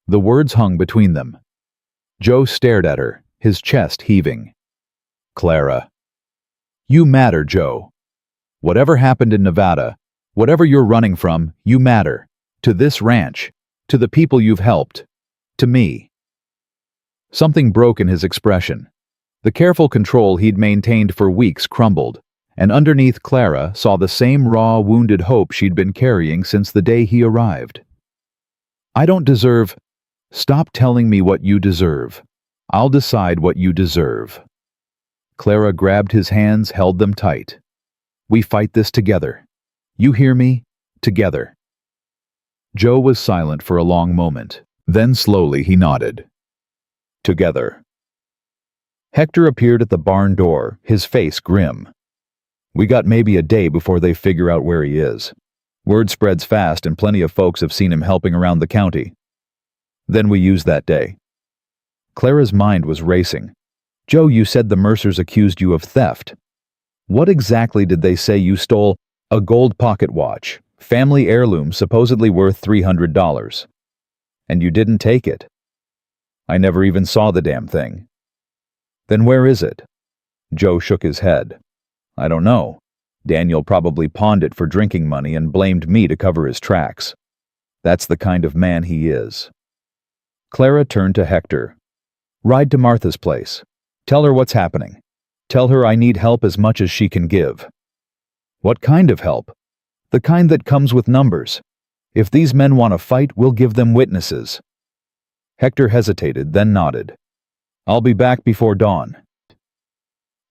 The words hung between them. Joe stared at her, his chest heaving. Clara. You matter, Joe. Whatever happened in Nevada, whatever you're running from, you matter. To this ranch. To the people you've helped. To me. Something broke in his expression. The careful control he'd maintained for weeks crumbled, and underneath Clara saw the same raw, wounded hope she'd been carrying since the day he arrived. I don't deserve. Stop telling me what you deserve. I'll decide what you deserve. Clara grabbed his hands, held them tight. We fight this together. You hear me? Together. Joe was silent for a long moment. Then slowly he nodded. Together. Hector appeared at the barn door, his face grim. We got maybe a day before they figure out where he is. Word spreads fast and plenty of folks have seen him helping around the county. Then we use that day. Clara's mind was racing. Joe, you said the Mercers accused you of theft. What exactly did they say you stole? A gold pocket watch, family heirloom supposedly worth $300. And you didn't take it. I never even saw the damn thing. Then where is it? Joe shook his head. I don't know. Daniel probably pawned it for drinking money and blamed me to cover his tracks. That's the kind of man he is. Clara turned to Hector. Ride to Martha's place. Tell her what's happening. Tell her I need help as much as she can give. What kind of help? The kind that comes with numbers. If these men want to fight, we'll give them witnesses. Hector hesitated, then nodded. I'll be back before dawn.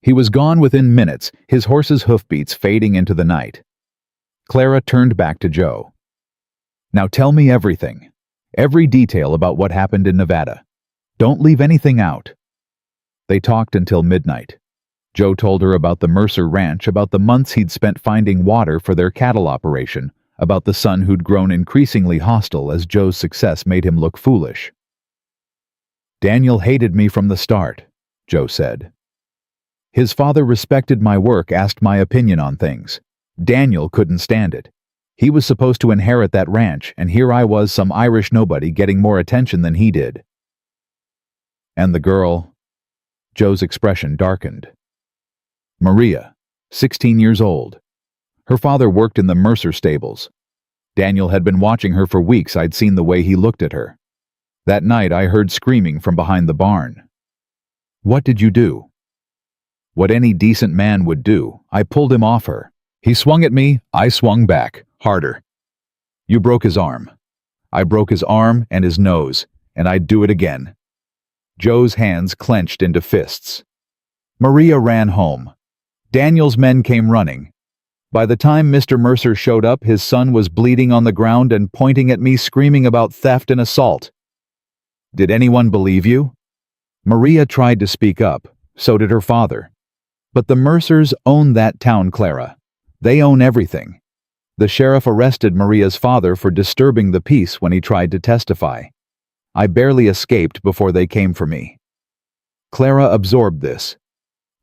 He was gone within minutes, his horse's hoofbeats fading into the night. Clara turned back to Joe. Now tell me everything. Every detail about what happened in Nevada. Don't leave anything out. They talked until midnight. Joe told her about the Mercer Ranch, about the months he'd spent finding water for their cattle operation, about the son who'd grown increasingly hostile as Joe's success made him look foolish. Daniel hated me from the start, Joe said. His father respected my work, asked my opinion on things. Daniel couldn't stand it. He was supposed to inherit that ranch, and here I was, some Irish nobody, getting more attention than he did. And the girl? Joe's expression darkened. Maria, 16 years old. Her father worked in the Mercer stables. Daniel had been watching her for weeks. I'd seen the way he looked at her. That night I heard screaming from behind the barn. What did you do? What any decent man would do. I pulled him off her. He swung at me, I swung back, harder. You broke his arm. I broke his arm and his nose, and I'd do it again. Joe's hands clenched into fists. Maria ran home. Daniel's men came running. By the time Mr. Mercer showed up, his son was bleeding on the ground and pointing at me, screaming about theft and assault. Did anyone believe you? Maria tried to speak up. So did her father. But the Mercers own that town, Clara. They own everything. The sheriff arrested Maria's father for disturbing the peace when he tried to testify. I barely escaped before they came for me. Clara absorbed this.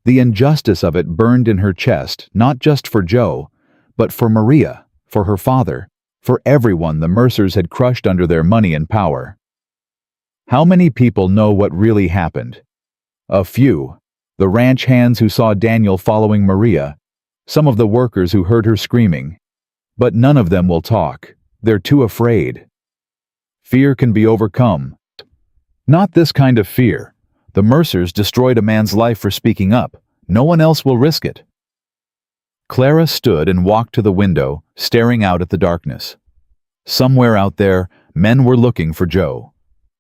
The injustice of it burned in her chest, not just for Joe, but for Maria, for her father, for everyone the Mercers had crushed under their money and power. How many people know what really happened? A few. The ranch hands who saw Daniel following Maria, some of the workers who heard her screaming. But none of them will talk. They're too afraid. Fear can be overcome. Not this kind of fear. The Mercers destroyed a man's life for speaking up. No one else will risk it. Clara stood and walked to the window, staring out at the darkness. Somewhere out there, men were looking for Joe.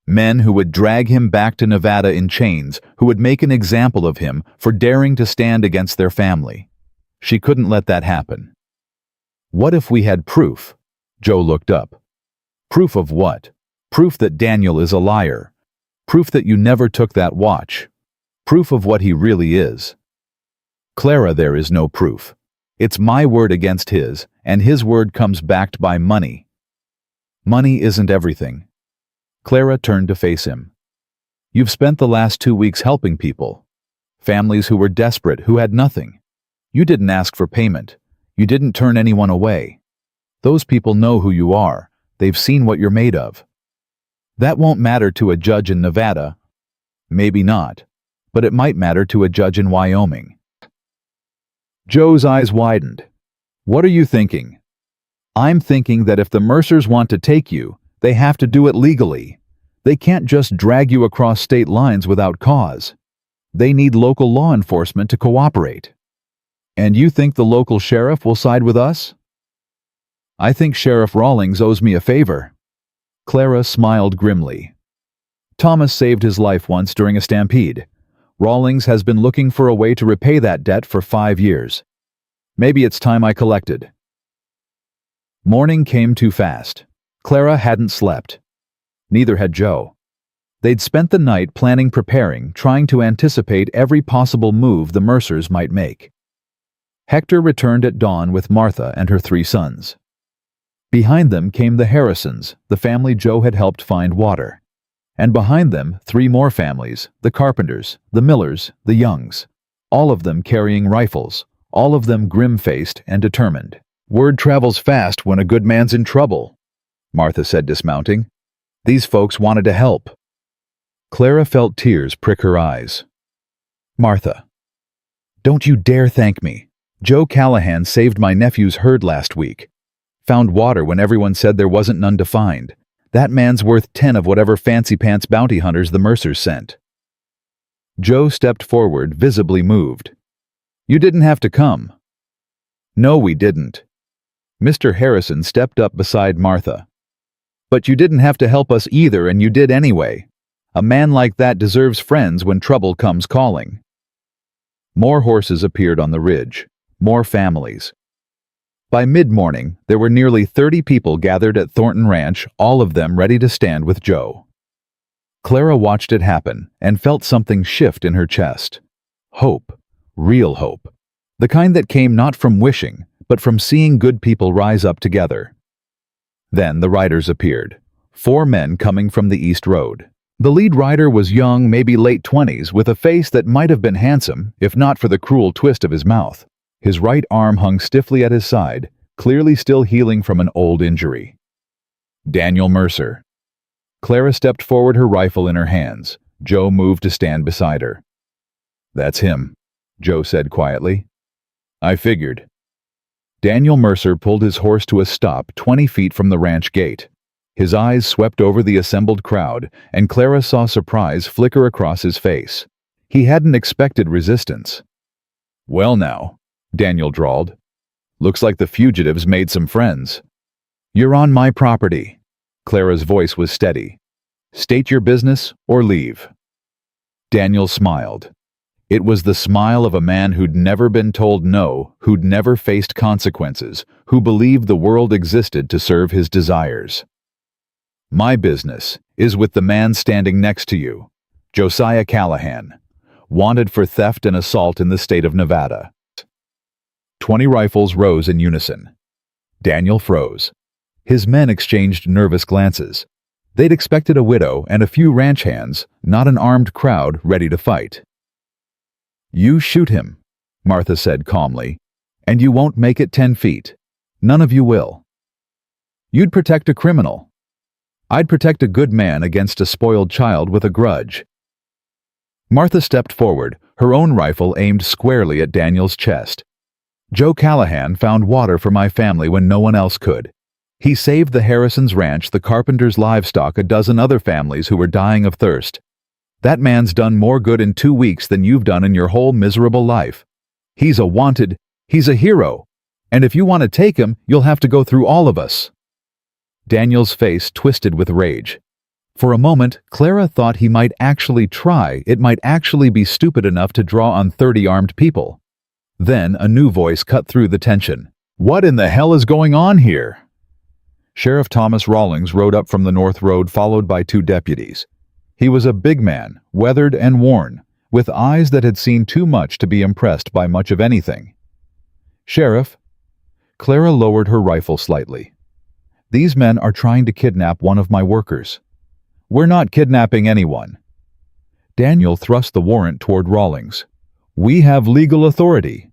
Men who would drag him back to Nevada in chains, who would make an example of him for daring to stand against their family. She couldn't let that happen. What if we had proof? Joe looked up. Proof of what? Proof that Daniel is a liar. Proof that you never took that watch. Proof of what he really is. Clara, there is no proof. It's my word against his, and his word comes backed by money. Money isn't everything. Clara turned to face him. You've spent the last 2 weeks helping people. Families who were desperate, who had nothing. You didn't ask for payment. You didn't turn anyone away. Those people know who you are. They've seen what you're made of. That won't matter to a judge in Nevada. Maybe not, but it might matter to a judge in Wyoming. Joe's eyes widened. What are you thinking? I'm thinking that if the Mercers want to take you, they have to do it legally. They can't just drag you across state lines without cause. They need local law enforcement to cooperate. And you think the local sheriff will side with us? I think Sheriff Rawlings owes me a favor. Clara smiled grimly. Thomas saved his life once during a stampede. Rawlings has been looking for a way to repay that debt for 5 years. Maybe it's time I collected. Morning came too fast. Clara hadn't slept. Neither had Joe. They'd spent the night planning, preparing, trying to anticipate every possible move the Mercers might make. Hector returned at dawn with Martha and her 3 sons. Behind them came the Harrisons, the family Joe had helped find water. And behind them, 3 more families, the Carpenters, the Millers, the Youngs, all of them carrying rifles, all of them grim-faced and determined. Word travels fast when a good man's in trouble, Martha said, dismounting. These folks wanted to help. Clara felt tears prick her eyes. Martha, don't you dare thank me. Joe Callahan saved my nephew's herd last week. Found water when everyone said there wasn't none to find. That man's worth 10 of whatever fancy-pants bounty hunters the Mercers sent. Joe stepped forward, visibly moved. You didn't have to come. No, we didn't. Mr. Harrison stepped up beside Martha. But you didn't have to help us either, and you did anyway. A man like that deserves friends when trouble comes calling. More horses appeared on the ridge. More families. By mid-morning, there were nearly 30 people gathered at Thornton Ranch, all of them ready to stand with Joe. Clara watched it happen and felt something shift in her chest. Hope. Real hope. The kind that came not from wishing, but from seeing good people rise up together. Then the riders appeared. 4 men coming from the East Road. The lead rider was young, maybe late 20s, with a face that might have been handsome, if not for the cruel twist of his mouth. His right arm hung stiffly at his side, clearly still healing from an old injury. Daniel Mercer. Clara stepped forward, her rifle in her hands. Joe moved to stand beside her. That's him, Joe said quietly. I figured. Daniel Mercer pulled his horse to a stop 20 feet from the ranch gate. His eyes swept over the assembled crowd, and Clara saw surprise flicker across his face. He hadn't expected resistance. Well now, Daniel drawled. Looks like the fugitives made some friends. You're on my property. Clara's voice was steady. State your business or leave. Daniel smiled. It was the smile of a man who'd never been told no, who'd never faced consequences, who believed the world existed to serve his desires. My business is with the man standing next to you, Josiah Callahan, wanted for theft and assault in the state of Nevada. 20 rifles rose in unison. Daniel froze. His men exchanged nervous glances. They'd expected a widow and a few ranch hands, not an armed crowd ready to fight. You shoot him, Martha said calmly, and you won't make it 10 feet. None of you will. You'd protect a criminal. I'd protect a good man against a spoiled child with a grudge. Martha stepped forward, her own rifle aimed squarely at Daniel's chest. Joe Callahan found water for my family when no one else could. He saved the Harrisons' ranch, the Carpenters' livestock, a dozen other families who were dying of thirst. That man's done more good in 2 weeks than you've done in your whole miserable life. He's a wanted, he's a hero, and if you want to take him, you'll have to go through all of us. Daniel's face twisted with rage. For a moment, Clara thought he might actually try, it might actually be stupid enough to draw on 30 armed people. Then a new voice cut through the tension. What in the hell is going on here? Sheriff Thomas Rawlings rode up from the North Road, followed by 2 deputies. He was a big man, weathered and worn, with eyes that had seen too much to be impressed by much of anything. "Sheriff," Clara lowered her rifle slightly. "These men are trying to kidnap one of my workers." "We're not kidnapping anyone." Daniel thrust the warrant toward Rawlings. "We have legal authority.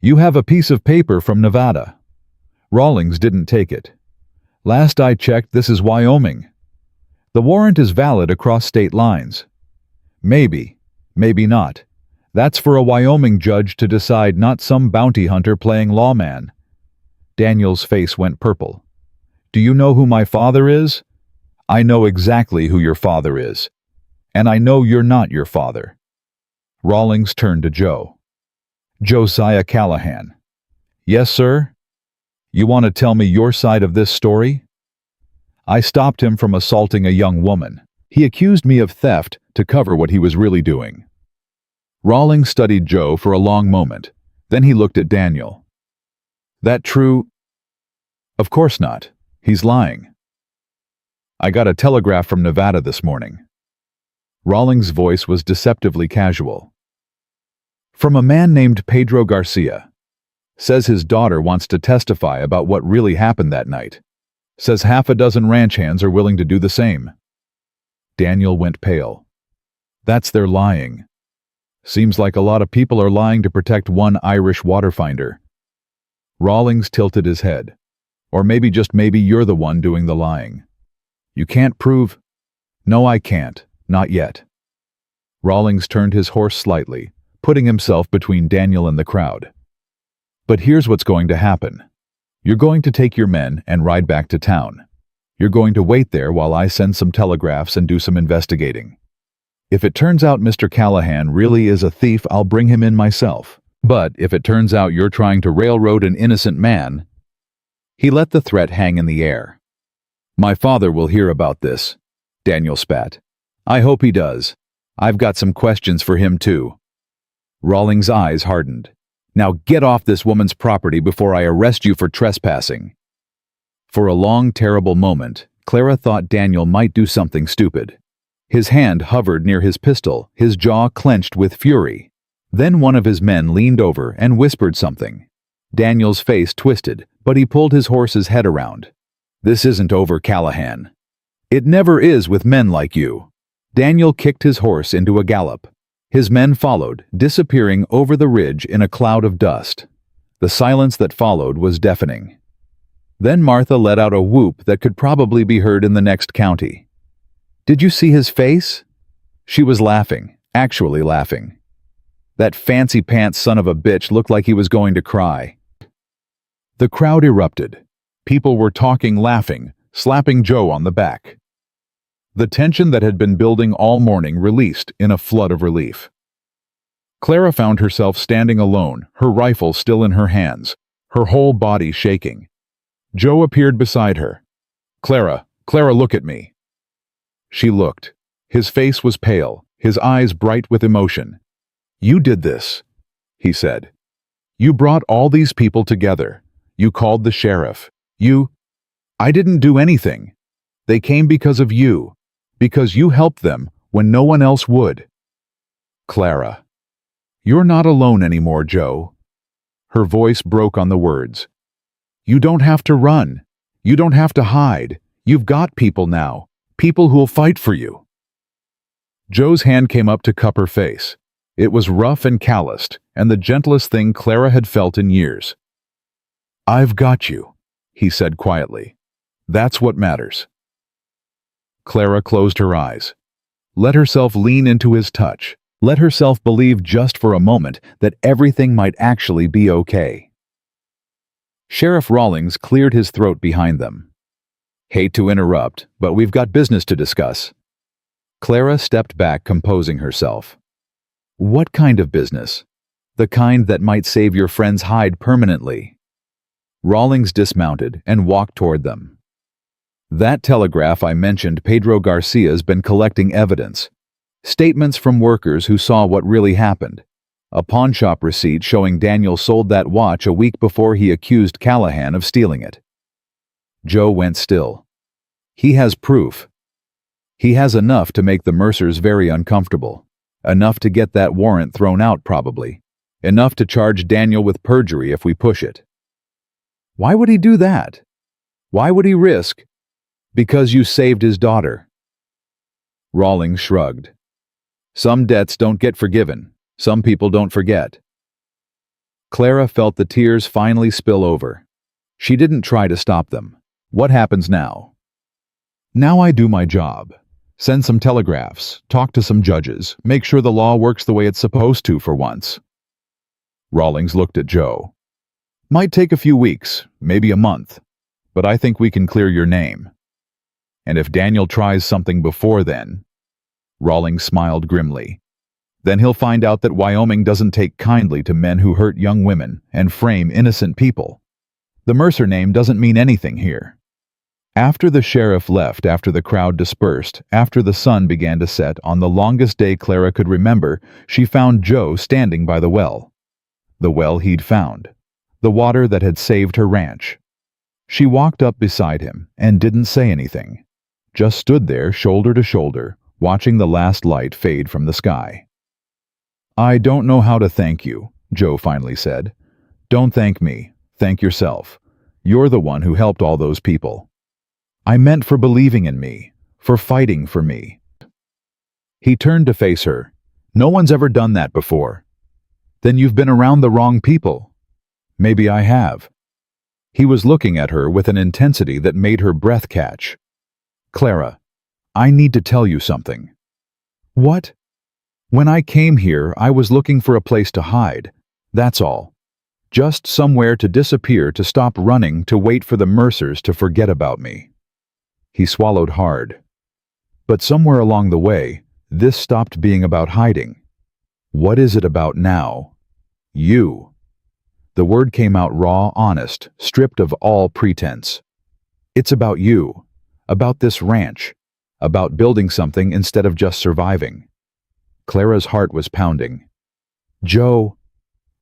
You have a piece of paper from Nevada." Rawlings didn't take it. "Last I checked, this is Wyoming. The warrant is valid across state lines." "Maybe, maybe not. That's for a Wyoming judge to decide, not some bounty hunter playing lawman." Daniel's face went purple. "Do you know who my father is?" "I know exactly who your father is. And I know you're not your father." Rawlings turned to Joe. "Josiah Callahan." "Yes, sir? You want to tell me your side of this story?" "I stopped him from assaulting a young woman. He accused me of theft to cover what he was really doing." Rawlings studied Joe for a long moment. Then he looked at Daniel. "That true?" "Of course not. He's lying. I got a telegraph from Nevada this morning." Rawlings' voice was deceptively casual. "From a man named Pedro Garcia. Says his daughter wants to testify about what really happened that night. Says half a dozen ranch hands are willing to do the same." Daniel went pale. "That's their lying. Seems like a lot of people are lying to protect one Irish waterfinder." Rawlings tilted his head. "Or maybe, just maybe, you're the one doing the lying." "You can't prove—" "No, I can't. Not yet." Rawlings turned his horse slightly, putting himself between Daniel and the crowd. "But here's what's going to happen. You're going to take your men and ride back to town. You're going to wait there while I send some telegraphs and do some investigating. If it turns out Mr. Callahan really is a thief, I'll bring him in myself. But if it turns out you're trying to railroad an innocent man—" He let the threat hang in the air. "My father will hear about this," Daniel spat. "I hope he does. I've got some questions for him too." Rawlings' eyes hardened. "Now get off this woman's property before I arrest you for trespassing." For a long, terrible moment, Clara thought Daniel might do something stupid. His hand hovered near his pistol, his jaw clenched with fury. Then one of his men leaned over and whispered something. Daniel's face twisted, but he pulled his horse's head around. "This isn't over, Callahan. It never is with men like you." Daniel kicked his horse into a gallop. His men followed, disappearing over the ridge in a cloud of dust. The silence that followed was deafening. Then Martha let out a whoop that could probably be heard in the next county. "Did you see his face?" She was laughing, actually laughing. That fancy-pants son of a bitch looked like he was going to cry. The crowd erupted. People were talking, laughing, slapping Joe on the back. The tension that had been building all morning released in a flood of relief. Clara found herself standing alone, her rifle still in her hands, her whole body shaking. Joe appeared beside her. Clara, look at me." She looked. His face was pale, his eyes bright with emotion. "You did this," he said. "You brought all these people together. You called the sheriff. I didn't do anything. They came because of you. Because you helped them when no one else would." "Clara, you're not alone anymore, Joe." Her voice broke on the words. "You don't have to run. You don't have to hide. You've got people now. People who'll fight for you." Joe's hand came up to cup her face. It was rough and calloused, and the gentlest thing Clara had felt in years. "I've got you," he said quietly. "That's what matters." Clara closed her eyes. Let herself lean into his touch. Let herself believe just for a moment that everything might actually be okay. Sheriff Rawlings cleared his throat behind them. "Hate to interrupt, but we've got business to discuss." Clara stepped back, composing herself. "What kind of business? The kind that might save your friend's hide permanently." Rawlings dismounted and walked toward them. "That telegraph I mentioned, Pedro Garcia's been collecting evidence. Statements from workers who saw what really happened. A pawnshop receipt showing Daniel sold that watch a week before he accused Callahan of stealing it." Joe went still. "He has proof. He has enough to make the Mercers very uncomfortable. Enough to get that warrant thrown out, probably. Enough to charge Daniel with perjury if we push it. Why would he do that? Why would he risk? Because you saved his daughter. Rawlings shrugged. Some debts don't get forgiven. Some people don't forget. Clara felt the tears finally spill over. She didn't try to stop them. What happens now? Now I do my job. Send some telegraphs, talk to some judges, make sure the law works the way it's supposed to for once. Rawlings looked at Joe. Might take a few weeks, maybe a month, but I think we can clear your name. And if Daniel tries something before then, Rawlings smiled grimly, then he'll find out that Wyoming doesn't take kindly to men who hurt young women and frame innocent people. The Mercer name doesn't mean anything here. After the sheriff left, after the crowd dispersed, after the sun began to set on the longest day Clara could remember, she found Joe standing by the well. The well he'd found. The water that had saved her ranch. She walked up beside him and didn't say anything. Just stood there shoulder to shoulder, watching the last light fade from the sky. I don't know how to thank you, Joe finally said. Don't thank me. Thank yourself. You're the one who helped all those people. I meant for believing in me, for fighting for me. He turned to face her. No one's ever done that before. Then you've been around the wrong people. Maybe I have. He was looking at her with an intensity that made her breath catch. Clara, I need to tell you something. What? When I came here, I was looking for a place to hide. That's all. Just somewhere to disappear, to stop running, to wait for the Mercers to forget about me. He swallowed hard. But somewhere along the way, this stopped being about hiding. What is it about now? You. The word came out raw, honest, stripped of all pretense. It's about you, about this ranch, about building something instead of just surviving. Clara's heart was pounding. Joe,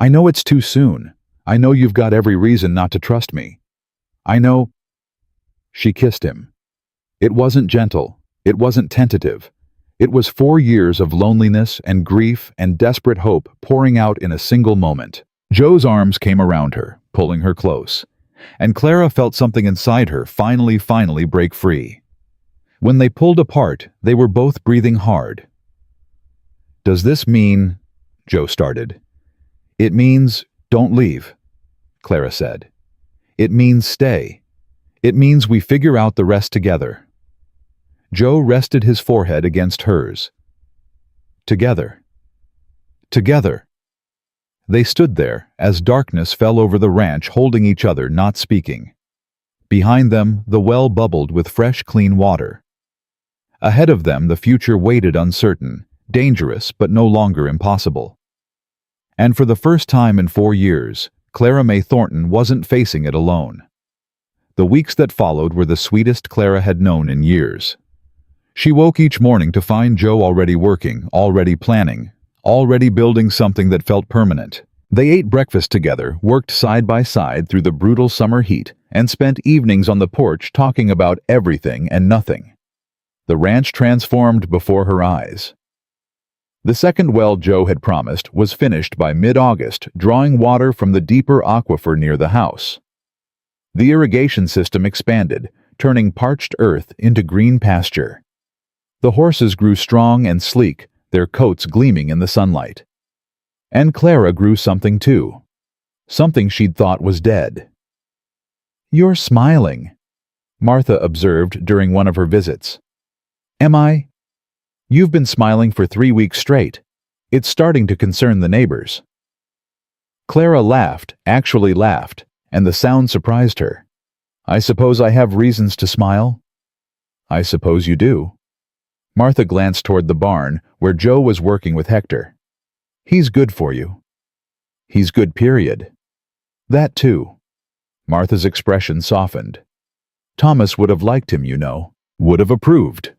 I know it's too soon. I know you've got every reason not to trust me. I know. She kissed him. It wasn't gentle. It wasn't tentative. It was 4 years of loneliness and grief and desperate hope pouring out in a single moment. Joe's arms came around her, pulling her close, and Clara felt something inside her finally break free. When they pulled apart, they were both breathing hard. Does this mean, Joe started. It means, don't leave, Clara said. It means stay. It means we figure out the rest together. Joe rested his forehead against hers. Together. Together. They stood there as darkness fell over the ranch, holding each other, not speaking. Behind them, the well bubbled with fresh, clean water. Ahead of them, the future waited uncertain, dangerous, but no longer impossible. And for the first time in 4 years, Clara May Thornton wasn't facing it alone. The weeks that followed were the sweetest Clara had known in years. She woke each morning to find Joe already working, already planning, already building something that felt permanent. They ate breakfast together, worked side by side through the brutal summer heat, and spent evenings on the porch talking about everything and nothing. The ranch transformed before her eyes. The second well Joe had promised was finished by mid-August, drawing water from the deeper aquifer near the house. The irrigation system expanded, turning parched earth into green pasture. The horses grew strong and sleek, their coats gleaming in the sunlight. And Clara grew something too. Something she'd thought was dead. You're smiling, Martha observed during one of her visits. Am I? You've been smiling for 3 weeks straight. It's starting to concern the neighbors. Clara laughed, actually laughed, and the sound surprised her. I suppose I have reasons to smile? I suppose you do. Martha glanced toward the barn, where Joe was working with Hector. He's good for you. He's good, period. That too. Martha's expression softened. Thomas would have liked him, you know, would have approved.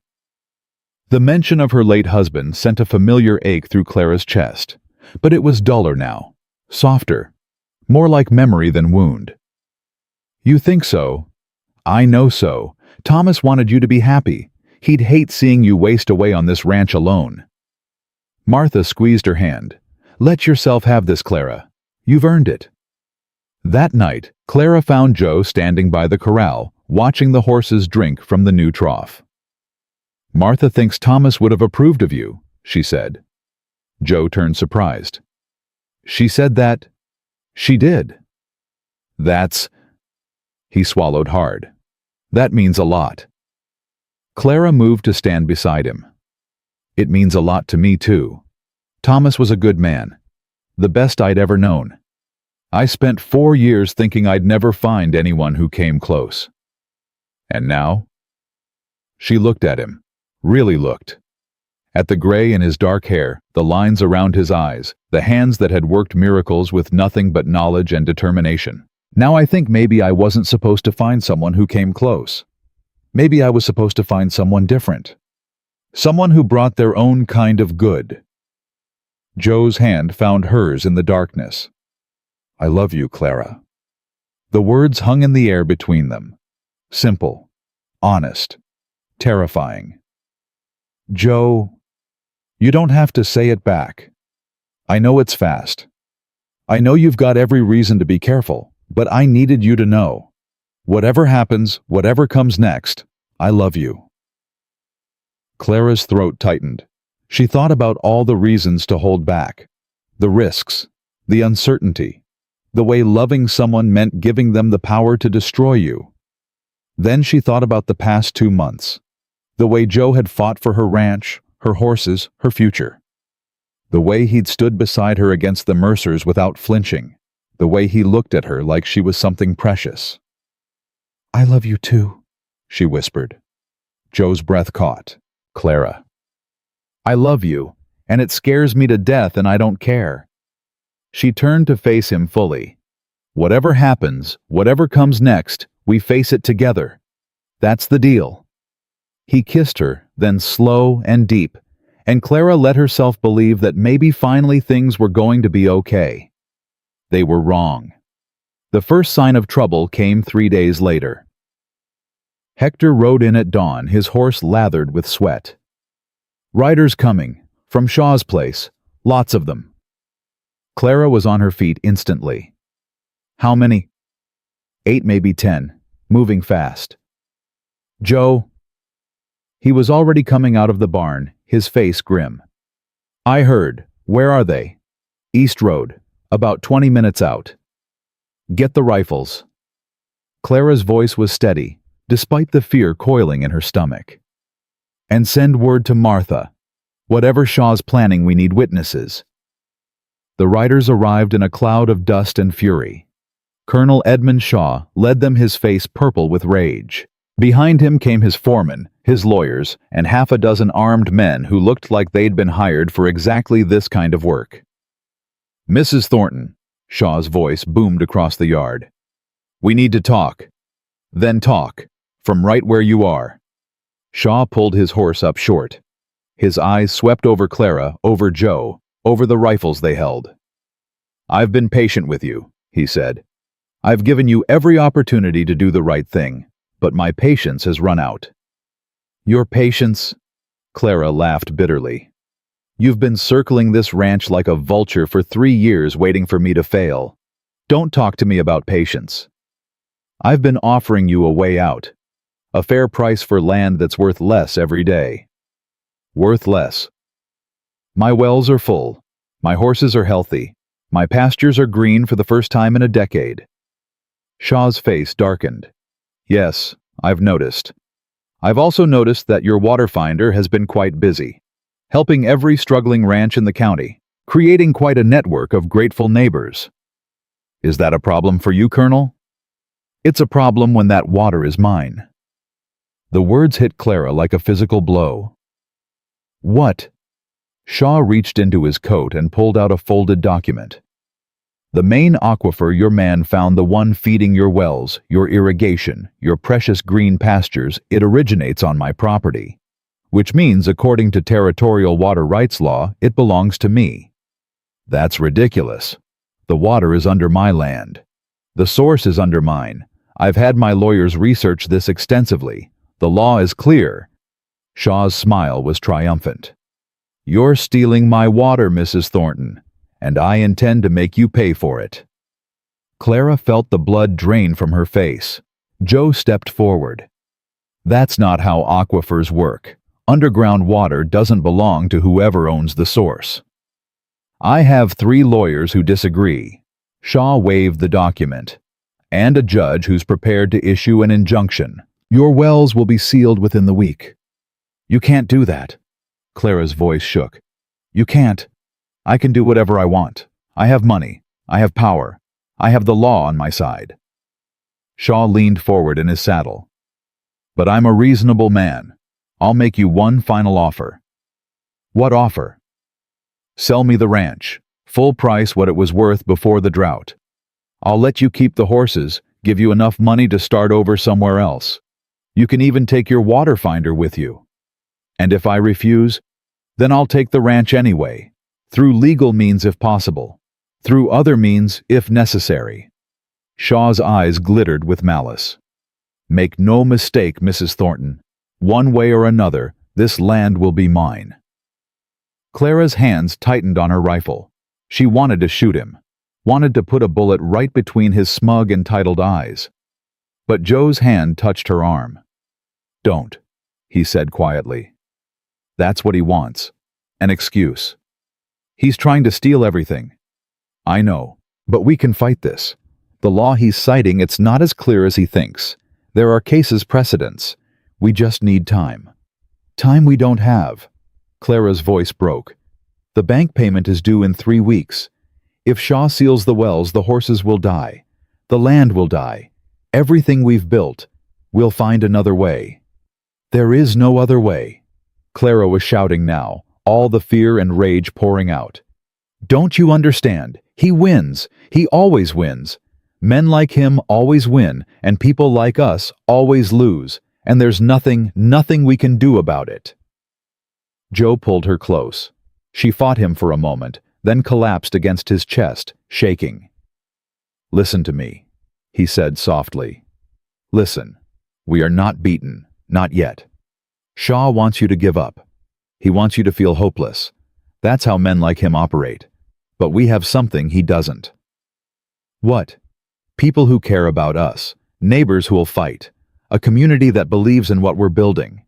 The mention of her late husband sent a familiar ache through Clara's chest, but it was duller now, softer, more like memory than wound. You think so? I know so. Thomas wanted you to be happy. He'd hate seeing you waste away on this ranch alone. Martha squeezed her hand. Let yourself have this, Clara. You've earned it. That night, Clara found Joe standing by the corral, watching the horses drink from the new trough. Martha thinks Thomas would have approved of you, she said. Joe turned surprised. She said that? She did. That's... He swallowed hard. That means a lot. Clara moved to stand beside him. It means a lot to me, too. Thomas was a good man. The best I'd ever known. I spent 4 years thinking I'd never find anyone who came close. And now? She looked at him. Really looked. At the gray in his dark hair, the lines around his eyes, the hands that had worked miracles with nothing but knowledge and determination. Now I think maybe I wasn't supposed to find someone who came close. Maybe I was supposed to find someone different. Someone who brought their own kind of good. Joe's hand found hers in the darkness. I love you, Clara. The words hung in the air between them. Simple, honest, terrifying. Joe, you don't have to say it back. I know it's fast. I know you've got every reason to be careful, but I needed you to know. Whatever happens, whatever comes next, I love you. Clara's throat tightened. She thought about all the reasons to hold back. The risks, the uncertainty, the way loving someone meant giving them the power to destroy you. Then she thought about the past 2 months. The way Joe had fought for her ranch, her horses, her future. The way he'd stood beside her against the Mercers without flinching. The way he looked at her like she was something precious. I love you too, she whispered. Joe's breath caught. Clara. I love you, and it scares me to death and I don't care. She turned to face him fully. Whatever happens, whatever comes next, we face it together. That's the deal. He kissed her, then slow and deep, and Clara let herself believe that maybe finally things were going to be okay. They were wrong. The first sign of trouble came 3 days later. Hector rode in at dawn, his horse lathered with sweat. Riders coming, from Shaw's place, lots of them. Clara was on her feet instantly. How many? 8, maybe 10, moving fast. Joe. He was already coming out of the barn, his face grim. I heard. Where are they? East Road, about 20 minutes out. Get the rifles. Clara's voice was steady, despite the fear coiling in her stomach. And send word to Martha. Whatever Shaw's planning, we need witnesses. The riders arrived in a cloud of dust and fury. Colonel Edmund Shaw led them, his face purple with rage. Behind him came his foreman, his lawyers, and 6 armed men who looked like they'd been hired for exactly this kind of work. Mrs. Thornton, Shaw's voice boomed across the yard. We need to talk. Then talk, from right where you are. Shaw pulled his horse up short. His eyes swept over Clara, over Joe, over the rifles they held. I've been patient with you, he said. I've given you every opportunity to do the right thing, but my patience has run out. Your patience? Clara laughed bitterly. You've been circling this ranch like a vulture for 3 years waiting for me to fail. Don't talk to me about patience. I've been offering you a way out. A fair price for land that's worth less every day. Worth less. My wells are full. My horses are healthy. My pastures are green for the first time in a decade. Shaw's face darkened. Yes, I've noticed. I've also noticed that your water finder has been quite busy, helping every struggling ranch in the county, creating quite a network of grateful neighbors. Is that a problem for you, Colonel? It's a problem when that water is mine. The words hit Clara like a physical blow. What? Shaw reached into his coat and pulled out a folded document. The main aquifer your man found, the one feeding your wells, your irrigation, your precious green pastures, it originates on my property. Which means, according to territorial water rights law, it belongs to me. That's ridiculous. The water is under my land. The source is under mine. I've had my lawyers research this extensively. The law is clear. Shaw's smile was triumphant. You're stealing my water, Mrs. Thornton, and I intend to make you pay for it. Clara felt the blood drain from her face. Joe stepped forward. That's not how aquifers work. Underground water doesn't belong to whoever owns the source. I have 3 lawyers who disagree. Shaw waved the document. And a judge who's prepared to issue an injunction. Your wells will be sealed within the week. You can't do that. Clara's voice shook. You can't. I can do whatever I want. I have money. I have power. I have the law on my side. Shaw leaned forward in his saddle. But I'm a reasonable man. I'll make you one final offer. What offer? Sell me the ranch. Full price what it was worth before the drought. I'll let you keep the horses, give you enough money to start over somewhere else. You can even take your water finder with you. And if I refuse, then I'll take the ranch anyway, through legal means if possible, through other means if necessary. Shaw's eyes glittered with malice. Make no mistake, Mrs. Thornton. One way or another, this land will be mine. Clara's hands tightened on her rifle. She wanted to shoot him, wanted to put a bullet right between his smug, entitled eyes. But Joe's hand touched her arm. Don't, he said quietly. That's what he wants. An excuse. He's trying to steal everything. I know, but we can fight this. The law he's citing, it's not as clear as he thinks. There are cases precedents. We just need time. Time we don't have. Clara's voice broke. The bank payment is due in 3 weeks. If Shaw seals the wells, the horses will die. The land will die. Everything we've built. We'll find another way. There is no other way. Clara was shouting now, all the fear and rage pouring out. Don't you understand? He wins. He always wins. Men like him always win, and people like us always lose, and there's nothing we can do about it. Joe pulled her close. She fought him for a moment, then collapsed against his chest, shaking. Listen to me, he said softly. Listen, we are not beaten, not yet. Shaw wants you to give up. He wants you to feel hopeless. That's how men like him operate. But we have something he doesn't. What? People who care about us, neighbors who'll fight, a community that believes in what we're building.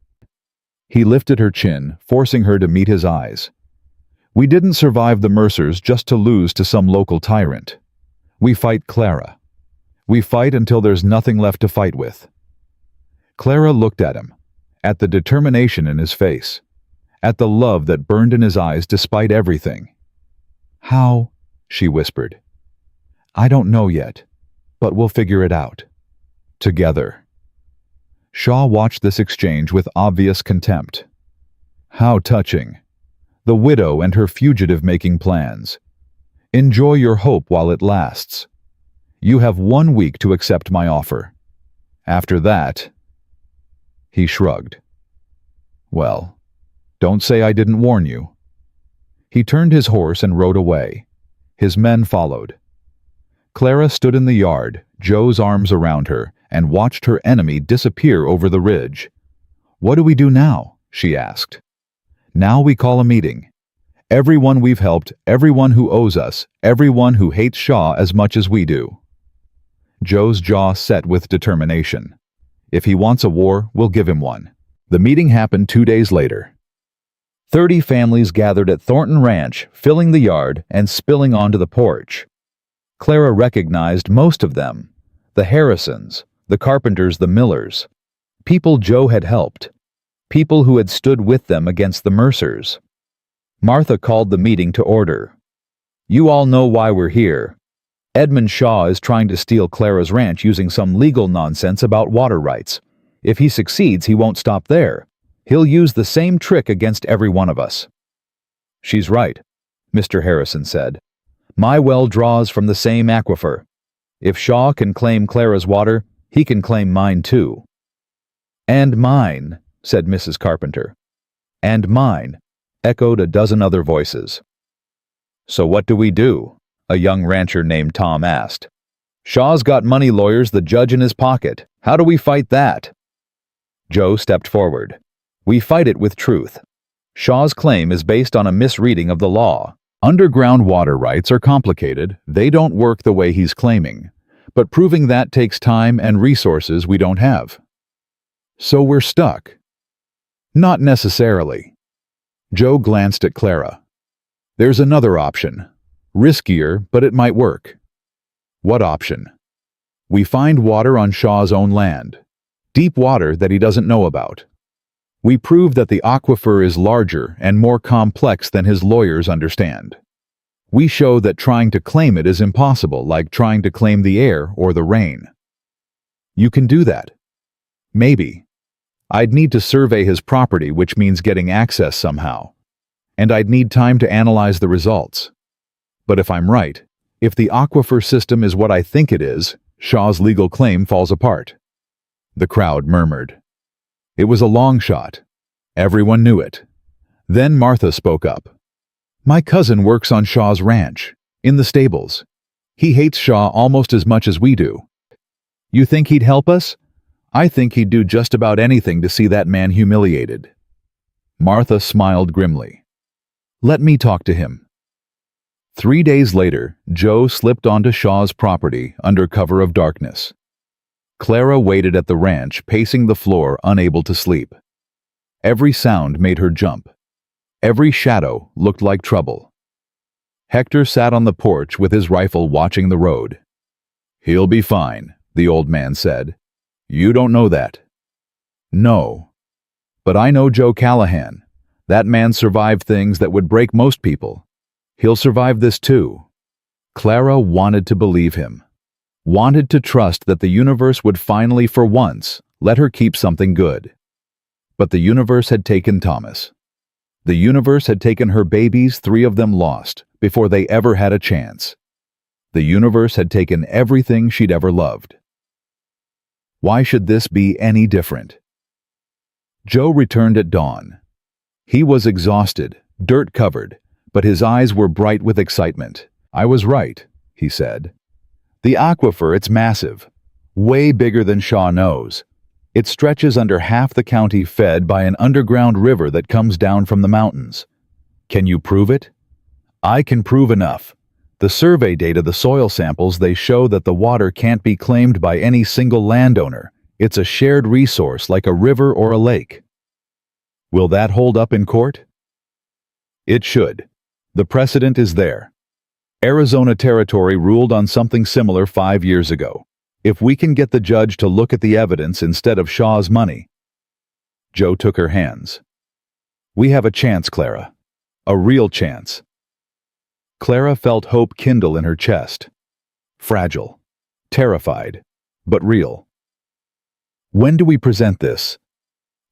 He lifted her chin, forcing her to meet his eyes. We didn't survive the Mercers just to lose to some local tyrant. We fight Clara. We fight until there's nothing left to fight with. Clara looked at him, at the determination in his face, at the love that burned in his eyes despite everything. How? She whispered. I don't know yet, but we'll figure it out. Together. Shaw watched this exchange with obvious contempt. How touching. The widow and her fugitive making plans. Enjoy your hope while it lasts. You have 1 week to accept my offer. After that... He shrugged. Well, don't say I didn't warn you. He turned his horse and rode away. His men followed. Clara stood in the yard, Joe's arms around her, and watched her enemy disappear over the ridge. What do we do now? She asked. Now we call a meeting. Everyone we've helped, everyone who owes us, everyone who hates Shaw as much as we do. Joe's jaw set with determination. If he wants a war, we'll give him one. The meeting happened 2 days later. 30 families gathered at Thornton Ranch, filling the yard and spilling onto the porch. Clara recognized most of them. The Harrisons, the Carpenters, the Millers. People Joe had helped. People who had stood with them against the Mercers. Martha called the meeting to order. You all know why we're here. Edmund Shaw is trying to steal Clara's ranch using some legal nonsense about water rights. If he succeeds, he won't stop there. He'll use the same trick against every one of us. She's right, Mr. Harrison said. My well draws from the same aquifer. If Shaw can claim Clara's water, he can claim mine too. And mine, said Mrs. Carpenter. And mine, echoed a dozen other voices. So what do we do? A young rancher named Tom asked. Shaw's got money lawyers, the judge in his pocket. How do we fight that? Joe stepped forward. We fight it with truth. Shaw's claim is based on a misreading of the law. Underground water rights are complicated. They don't work the way he's claiming. But proving that takes time and resources we don't have. So we're stuck. Not necessarily. Joe glanced at Clara. There's another option. Riskier, but it might work. What option? We find water on Shaw's own land. Deep water that he doesn't know about. We prove that the aquifer is larger and more complex than his lawyers understand. We show that trying to claim it is impossible, like trying to claim the air or the rain. You can do that. Maybe. I'd need to survey his property, which means getting access somehow. And I'd need time to analyze the results. But if I'm right, if the aquifer system is what I think it is, Shaw's legal claim falls apart. The crowd murmured. It was a long shot. Everyone knew it. Then Martha spoke up. My cousin works on Shaw's ranch, in the stables. He hates Shaw almost as much as we do. You think he'd help us? I think he'd do just about anything to see that man humiliated. Martha smiled grimly. Let me talk to him. 3 days later, Joe slipped onto Shaw's property under cover of darkness. Clara waited at the ranch, pacing the floor, unable to sleep. Every sound made her jump. Every shadow looked like trouble. Hector sat on the porch with his rifle watching the road. He'll be fine, the old man said. You don't know that. No. But I know Joe Callahan. That man survived things that would break most people. He'll survive this too. Clara wanted to believe him. Wanted to trust that the universe would finally, for once, let her keep something good. But the universe had taken Thomas. The universe had taken her babies, 3 of them lost, before they ever had a chance. The universe had taken everything she'd ever loved. Why should this be any different? Joe returned at dawn. He was exhausted, dirt-covered, but his eyes were bright with excitement. I was right, he said. The aquifer, it's massive. Way bigger than Shaw knows. It stretches under half the county, fed by an underground river that comes down from the mountains. Can you prove it? I can prove enough. The survey data, the soil samples, they show that the water can't be claimed by any single landowner. It's a shared resource like a river or a lake. Will that hold up in court? It should. The precedent is there. Arizona Territory ruled on something similar 5 years ago. If we can get the judge to look at the evidence instead of Shaw's money. Joe took her hands. We have a chance, Clara. A real chance. Clara felt hope kindle in her chest. Fragile. Terrified. But real. When do we present this?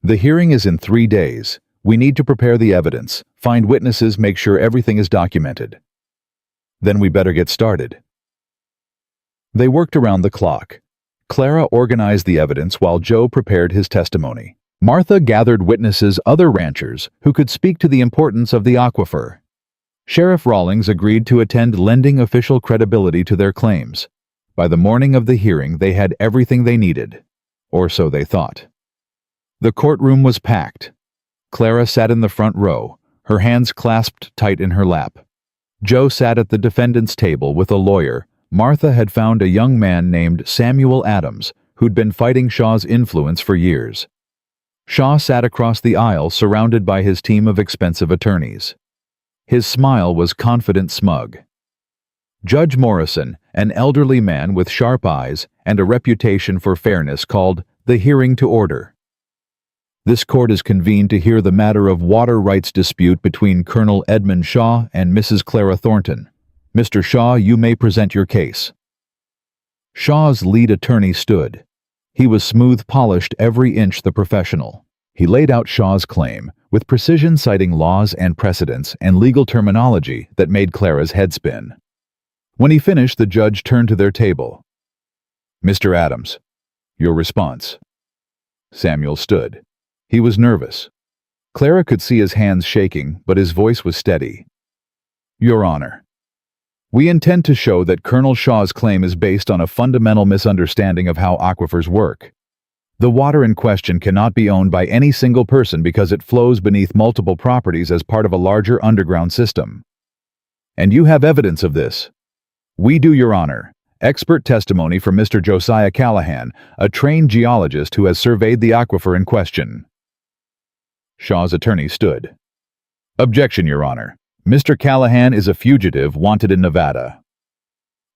The hearing is in 3 days. We need to prepare the evidence, find witnesses, make sure everything is documented. Then we better get started. They worked around the clock. Clara organized the evidence while Joe prepared his testimony. Martha gathered witnesses, other ranchers, who could speak to the importance of the aquifer. Sheriff Rawlings agreed to attend, lending official credibility to their claims. By the morning of the hearing, they had everything they needed. Or so they thought. The courtroom was packed. Clara sat in the front row, her hands clasped tight in her lap. Joe sat at the defendant's table with a lawyer. Martha had found a young man named Samuel Adams, who'd been fighting Shaw's influence for years. Shaw sat across the aisle, surrounded by his team of expensive attorneys. His smile was confident, smug. Judge Morrison, an elderly man with sharp eyes and a reputation for fairness, called the hearing to order. This court is convened to hear the matter of water rights dispute between Colonel Edmund Shaw and Mrs. Clara Thornton. Mr. Shaw, you may present your case. Shaw's lead attorney stood. He was smooth, polished, every inch the professional. He laid out Shaw's claim, with precision, citing laws and precedents and legal terminology that made Clara's head spin. When he finished, the judge turned to their table. Mr. Adams, your response. Samuel stood. He was nervous. Clara could see his hands shaking, but his voice was steady. Your Honor, we intend to show that Colonel Shaw's claim is based on a fundamental misunderstanding of how aquifers work. The water in question cannot be owned by any single person because it flows beneath multiple properties as part of a larger underground system. And you have evidence of this. We do, Your Honor. Expert testimony from Mr. Josiah Callahan, a trained geologist who has surveyed the aquifer in question. Shaw's attorney stood. Objection, Your Honor. Mr. Callahan is a fugitive wanted in Nevada.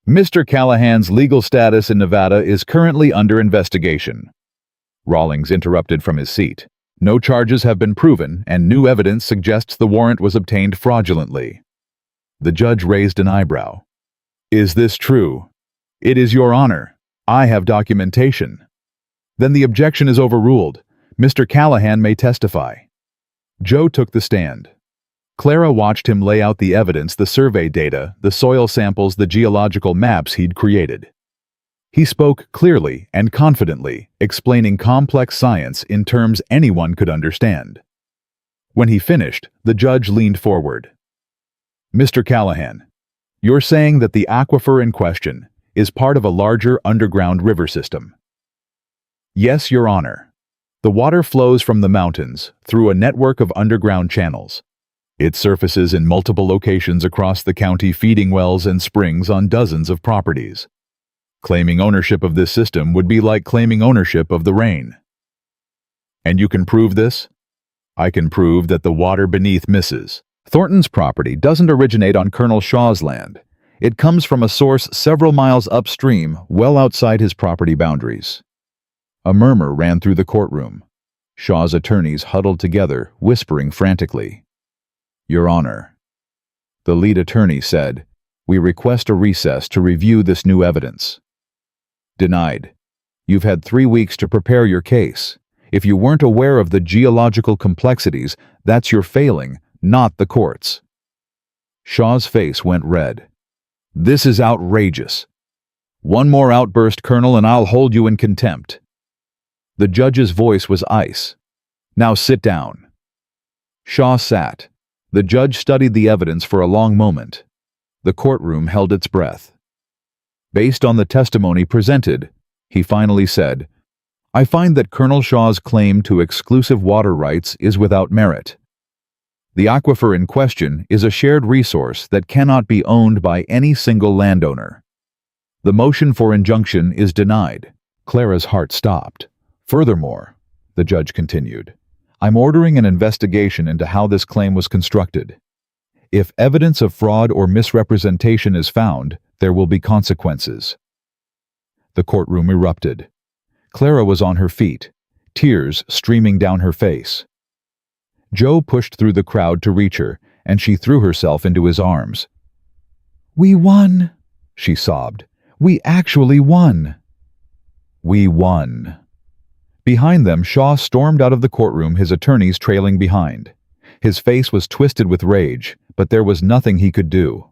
Mr. Callahan's legal status in Nevada is currently under investigation. Rawlings interrupted from his seat. No charges have been proven, and new evidence suggests the warrant was obtained fraudulently. The judge raised an eyebrow. Is this true? It is, Your Honor. I have documentation. Then the objection is overruled. Mr. Callahan may testify. Joe took the stand. Clara watched him lay out the evidence, the survey data, the soil samples, the geological maps he'd created. He spoke clearly and confidently, explaining complex science in terms anyone could understand. When he finished, the judge leaned forward. Mr. Callahan, you're saying that the aquifer in question is part of a larger underground river system. Yes, Your Honor. The water flows from the mountains through a network of underground channels. It surfaces in multiple locations across the county, feeding wells and springs on dozens of properties. Claiming ownership of this system would be like claiming ownership of the rain. And you can prove this? I can prove that the water beneath Mrs. Thornton's property doesn't originate on Colonel Shaw's land. It comes from a source several miles upstream, well outside his property boundaries. A murmur ran through the courtroom. Shaw's attorneys huddled together, whispering frantically. Your Honor. The lead attorney said, we request a recess to review this new evidence. Denied. You've had 3 weeks to prepare your case. If you weren't aware of the geological complexities, that's your failing, not the court's. Shaw's face went red. This is outrageous. One more outburst, Colonel, and I'll hold you in contempt. The judge's voice was ice. Now sit down. Shaw sat. The judge studied the evidence for a long moment. The courtroom held its breath. Based on the testimony presented, he finally said, I find that Colonel Shaw's claim to exclusive water rights is without merit. The aquifer in question is a shared resource that cannot be owned by any single landowner. The motion for injunction is denied. Clara's heart stopped. Furthermore, the judge continued, I'm ordering an investigation into how this claim was constructed. If evidence of fraud or misrepresentation is found, there will be consequences. The courtroom erupted. Clara was on her feet, tears streaming down her face. Joe pushed through the crowd to reach her, and she threw herself into his arms. We won, she sobbed. We actually won. We won. Behind them, Shaw stormed out of the courtroom, his attorneys trailing behind. His face was twisted with rage, but there was nothing he could do.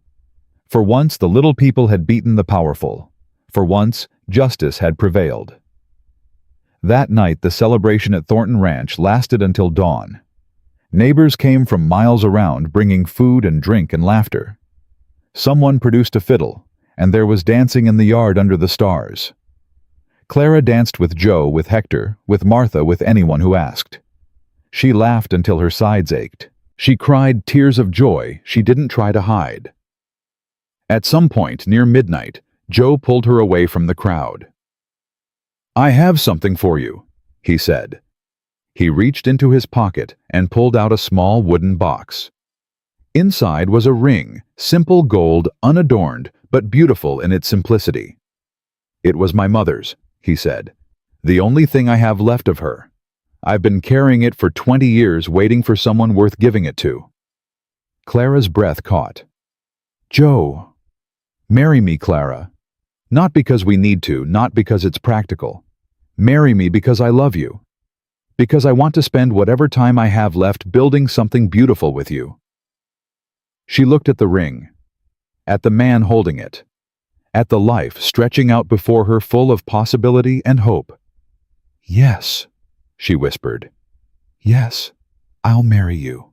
For once, the little people had beaten the powerful. For once, justice had prevailed. That night, the celebration at Thornton Ranch lasted until dawn. Neighbors came from miles around, bringing food and drink and laughter. Someone produced a fiddle, and there was dancing in the yard under the stars. Clara danced with Joe, with Hector, with Martha, with anyone who asked. She laughed until her sides ached. She cried tears of joy she didn't try to hide. At some point, near midnight, Joe pulled her away from the crowd. I have something for you, he said. He reached into his pocket and pulled out a small wooden box. Inside was a ring, simple gold, unadorned, but beautiful in its simplicity. It was my mother's, he said. The only thing I have left of her. I've been carrying it for 20 years, waiting for someone worth giving it to. Clara's breath caught. Joe. Marry me, Clara. Not because we need to, not because it's practical. Marry me because I love you. Because I want to spend whatever time I have left building something beautiful with you. She looked at the ring, at the man holding it, at the life stretching out before her full of possibility and hope. Yes, she whispered. Yes, I'll marry you.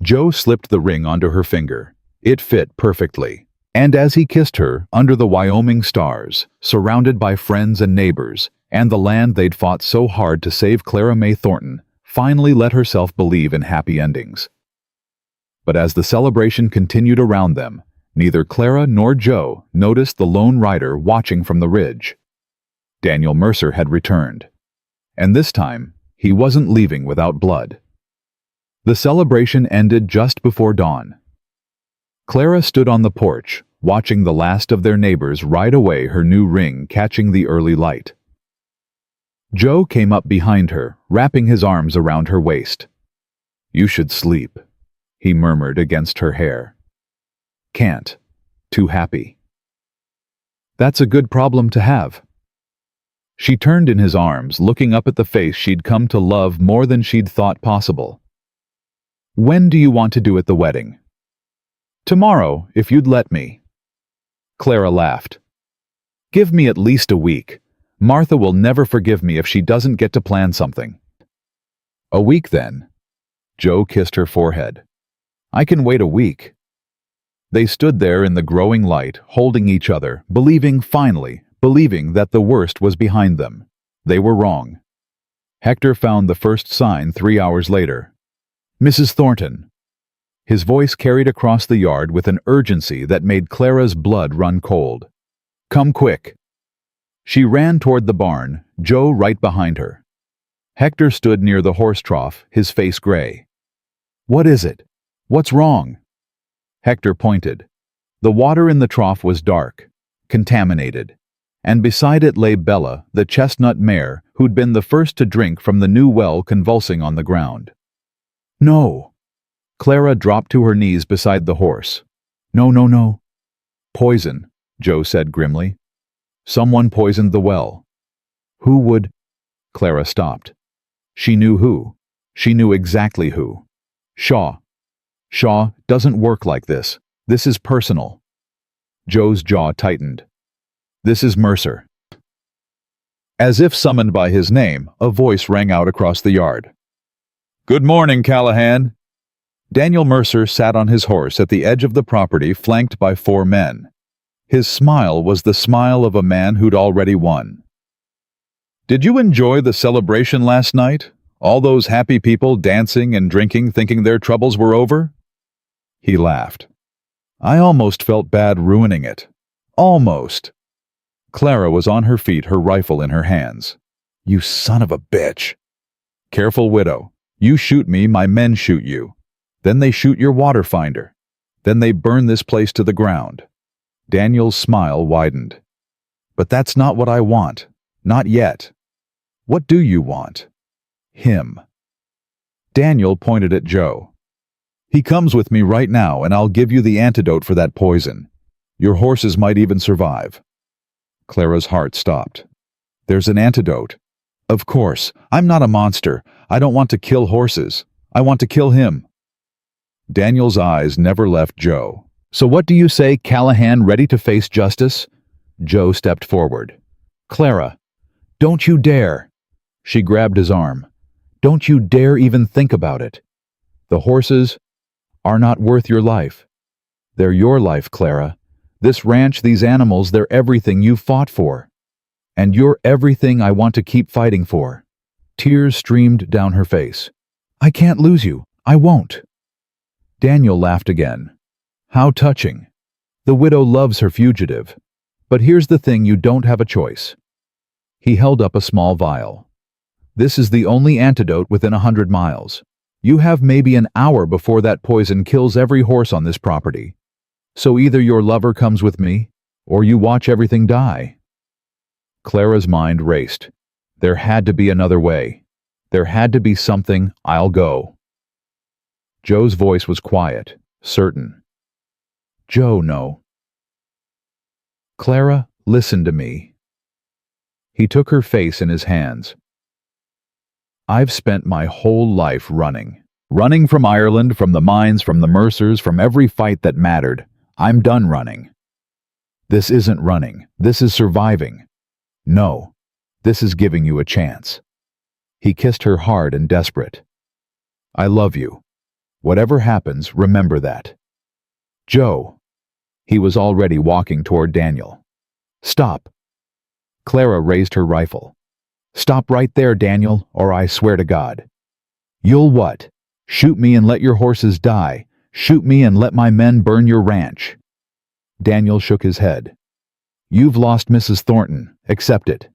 Joe slipped the ring onto her finger. It fit perfectly. And as he kissed her under the Wyoming stars, surrounded by friends and neighbors, And the land they'd fought so hard to save, Clara May Thornton, finally let herself believe in happy endings. But as the celebration continued around them, neither Clara nor Joe noticed the lone rider watching from the ridge. Daniel Mercer had returned. And this time, he wasn't leaving without blood. The celebration ended just before dawn. Clara stood on the porch, watching the last of their neighbors ride away, her new ring catching the early light. Joe came up behind her, wrapping his arms around her waist. "You should sleep," he murmured against her hair. "Can't. Too happy." "That's a good problem to have." She turned in his arms, looking up at the face she'd come to love more than she'd thought possible. "When do you want to do it, the wedding?" "Tomorrow, if you'd let me." Clara laughed. "Give me at least a week. Martha will never forgive me if she doesn't get to plan something." "A week, then?" Joe kissed her forehead. "I can wait a week." They stood there in the growing light, holding each other, believing that the worst was behind them. They were wrong. Hector found the first sign 3 hours later. "Mrs. Thornton." His voice carried across the yard with an urgency that made Clara's blood run cold. "Come quick." She ran toward the barn, Joe right behind her. Hector stood near the horse trough, his face gray. "What is it? What's wrong?" Hector pointed. The water in the trough was dark, contaminated, and beside it lay Bella, the chestnut mare, who'd been the first to drink from the new well, convulsing on the ground. "No!" Clara dropped to her knees beside the horse. "No, no, no." "Poison," Joe said grimly. "Someone poisoned the well." "Who would—" Clara stopped. She knew who. She knew exactly who. "Shaw. Shaw doesn't work like this. This is personal." Joe's jaw tightened. "This is Mercer." As if summoned by his name, a voice rang out across the yard. "Good morning, Callahan." Daniel Mercer sat on his horse at the edge of the property, flanked by 4 men. His smile was the smile of a man who'd already won. "Did you enjoy the celebration last night? All those happy people dancing and drinking, thinking their troubles were over?" He laughed. "I almost felt bad ruining it. Almost." Clara was on her feet, her rifle in her hands. "You son of a bitch." "Careful, widow. You shoot me, my men shoot you. Then they shoot your water finder. Then they burn this place to the ground." Daniel's smile widened. "But that's not what I want. Not yet." "What do you want?" "Him." Daniel pointed at Joe. "He comes with me right now, and I'll give you the antidote for that poison. Your horses might even survive." Clara's heart stopped. "There's an antidote." "Of course. I'm not a monster. I don't want to kill horses. I want to kill him." Daniel's eyes never left Joe. "So what do you say, Callahan, ready to face justice?" Joe stepped forward. "Clara, don't you dare!" She grabbed his arm. "Don't you dare even think about it. The horses are not worth your life. They're your life, Clara. This ranch, these animals, they're everything you fought for. And you're everything I want to keep fighting for." Tears streamed down her face. "I can't lose you. I won't." Daniel laughed again. "How touching. The widow loves her fugitive. But here's the thing, you don't have a choice." He held up a small vial. "This is the only antidote within 100 miles. You have maybe an hour before that poison kills every horse on this property. So either your lover comes with me, or you watch everything die." Clara's mind raced. There had to be another way. There had to be something. "I'll go." Joe's voice was quiet, certain. "Joe, no." "Clara, listen to me." He took her face in his hands. "I've spent my whole life running. Running from Ireland, from the mines, from the Mercers, from every fight that mattered. I'm done running. This isn't running. This is surviving. No, this is giving you a chance." He kissed her hard and desperate. "I love you. Whatever happens, remember that." "Joe." He was already walking toward Daniel. "Stop." Clara raised her rifle. Stop right there, Daniel, or I swear to God. You'll what? Shoot me and let your horses die. Shoot me and let my men burn your ranch. Daniel shook his head. You've lost Mrs. Thornton. Accept it.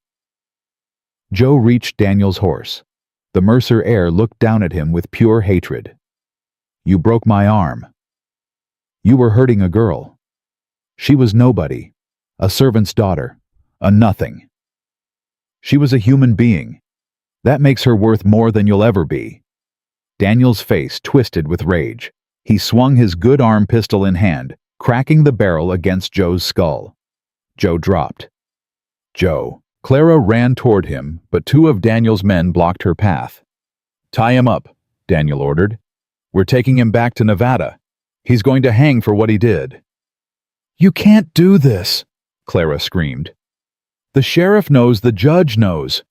Joe reached Daniel's horse. The Mercer heir looked down at him with pure hatred. You broke my arm. You were hurting a girl. She was nobody, a servant's daughter, a nothing. She was a human being. That makes her worth more than you'll ever be. Daniel's face twisted with rage. He swung his good arm pistol in hand, cracking the barrel against Joe's skull. Joe dropped. Joe. Clara ran toward him, but two of Daniel's men blocked her path. Tie him up, Daniel ordered. We're taking him back to Nevada. He's going to hang for what he did. You can't do this, Clara screamed. The sheriff knows, the judge knows.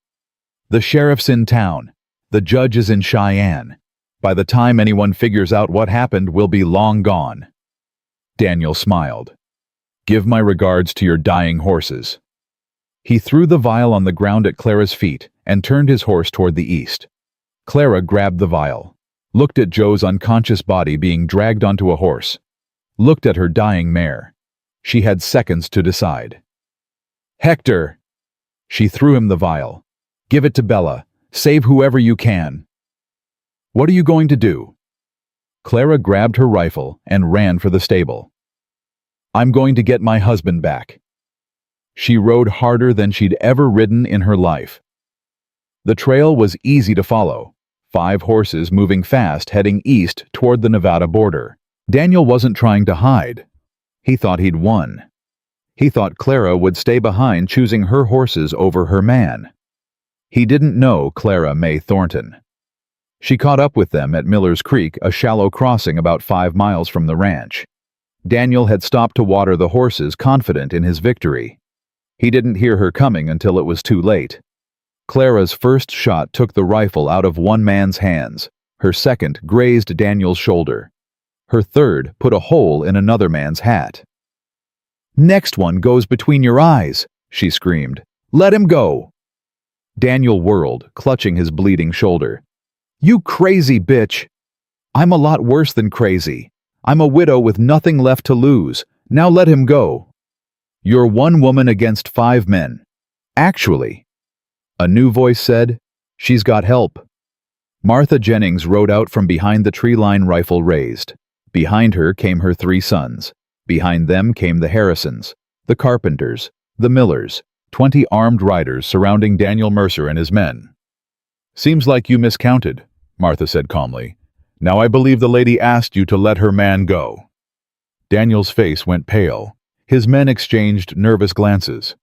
The sheriff's in town. The judge is in Cheyenne. By the time anyone figures out what happened, we'll be long gone. Daniel smiled. Give my regards to your dying horses. He threw the vial on the ground at Clara's feet and turned his horse toward the east. Clara grabbed the vial, looked at Joe's unconscious body being dragged onto a horse, looked at her dying mare. She had seconds to decide. Hector! She threw him the vial. Give it to Bella. Save whoever you can. What are you going to do? Clara grabbed her rifle and ran for the stable. I'm going to get my husband back. She rode harder than she'd ever ridden in her life. The trail was easy to follow. 5 horses moving fast heading east toward the Nevada border. Daniel wasn't trying to hide. He thought he'd won. He thought Clara would stay behind, choosing her horses over her man. He didn't know Clara May Thornton. She caught up with them at Miller's Creek, a shallow crossing about 5 miles from the ranch. Daniel had stopped to water the horses, confident in his victory. He didn't hear her coming until it was too late. Clara's first shot took the rifle out of one man's hands. Her second grazed Daniel's shoulder. Her third put a hole in another man's hat. Next one goes between your eyes, she screamed. Let him go. Daniel whirled, clutching his bleeding shoulder. You crazy bitch. I'm a lot worse than crazy. I'm a widow with nothing left to lose. Now let him go. You're one woman against 5 men. Actually, a new voice said, she's got help. Martha Jennings rode out from behind the tree line, rifle raised. Behind her came her 3 sons. Behind them came the Harrisons, the Carpenters, the Millers, 20 armed riders surrounding Daniel Mercer and his men. Seems like you miscounted, Martha said calmly. Now I believe the lady asked you to let her man go. Daniel's face went pale. His men exchanged nervous glances.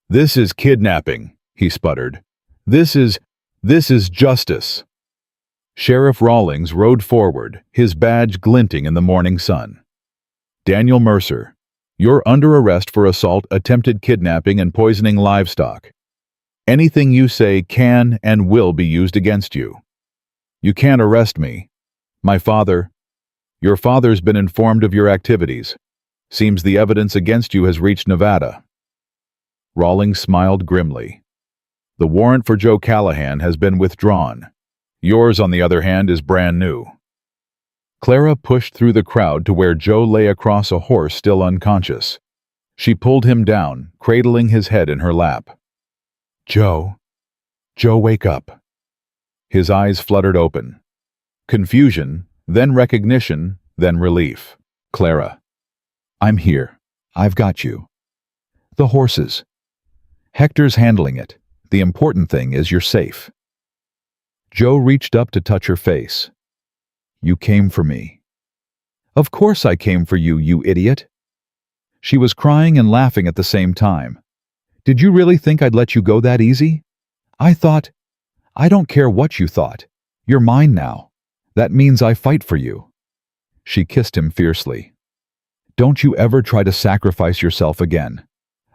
This is kidnapping, he sputtered. This is justice. Sheriff Rawlings rode forward, his badge glinting in the morning sun. Daniel Mercer, you're under arrest for assault, attempted kidnapping, and poisoning livestock. Anything you say can and will be used against you. You can't arrest me. Your father's been informed of your activities. Seems the evidence against you has reached Nevada. Rawlings smiled grimly. The warrant for Joe Callahan has been withdrawn. Yours, on the other hand, is brand new. Clara pushed through the crowd to where Joe lay across a horse still unconscious. She pulled him down, cradling his head in her lap. Joe, wake up. His eyes fluttered open. Confusion, then recognition, then relief. Clara. I'm here. I've got you. The horses. Hector's handling it. The important thing is you're safe. Joe reached up to touch her face. You came for me. Of course I came for you, you idiot. She was crying and laughing at the same time. Did you really think I'd let you go that easy? I don't care what you thought. You're mine now. That means I fight for you. She kissed him fiercely. Don't you ever try to sacrifice yourself again.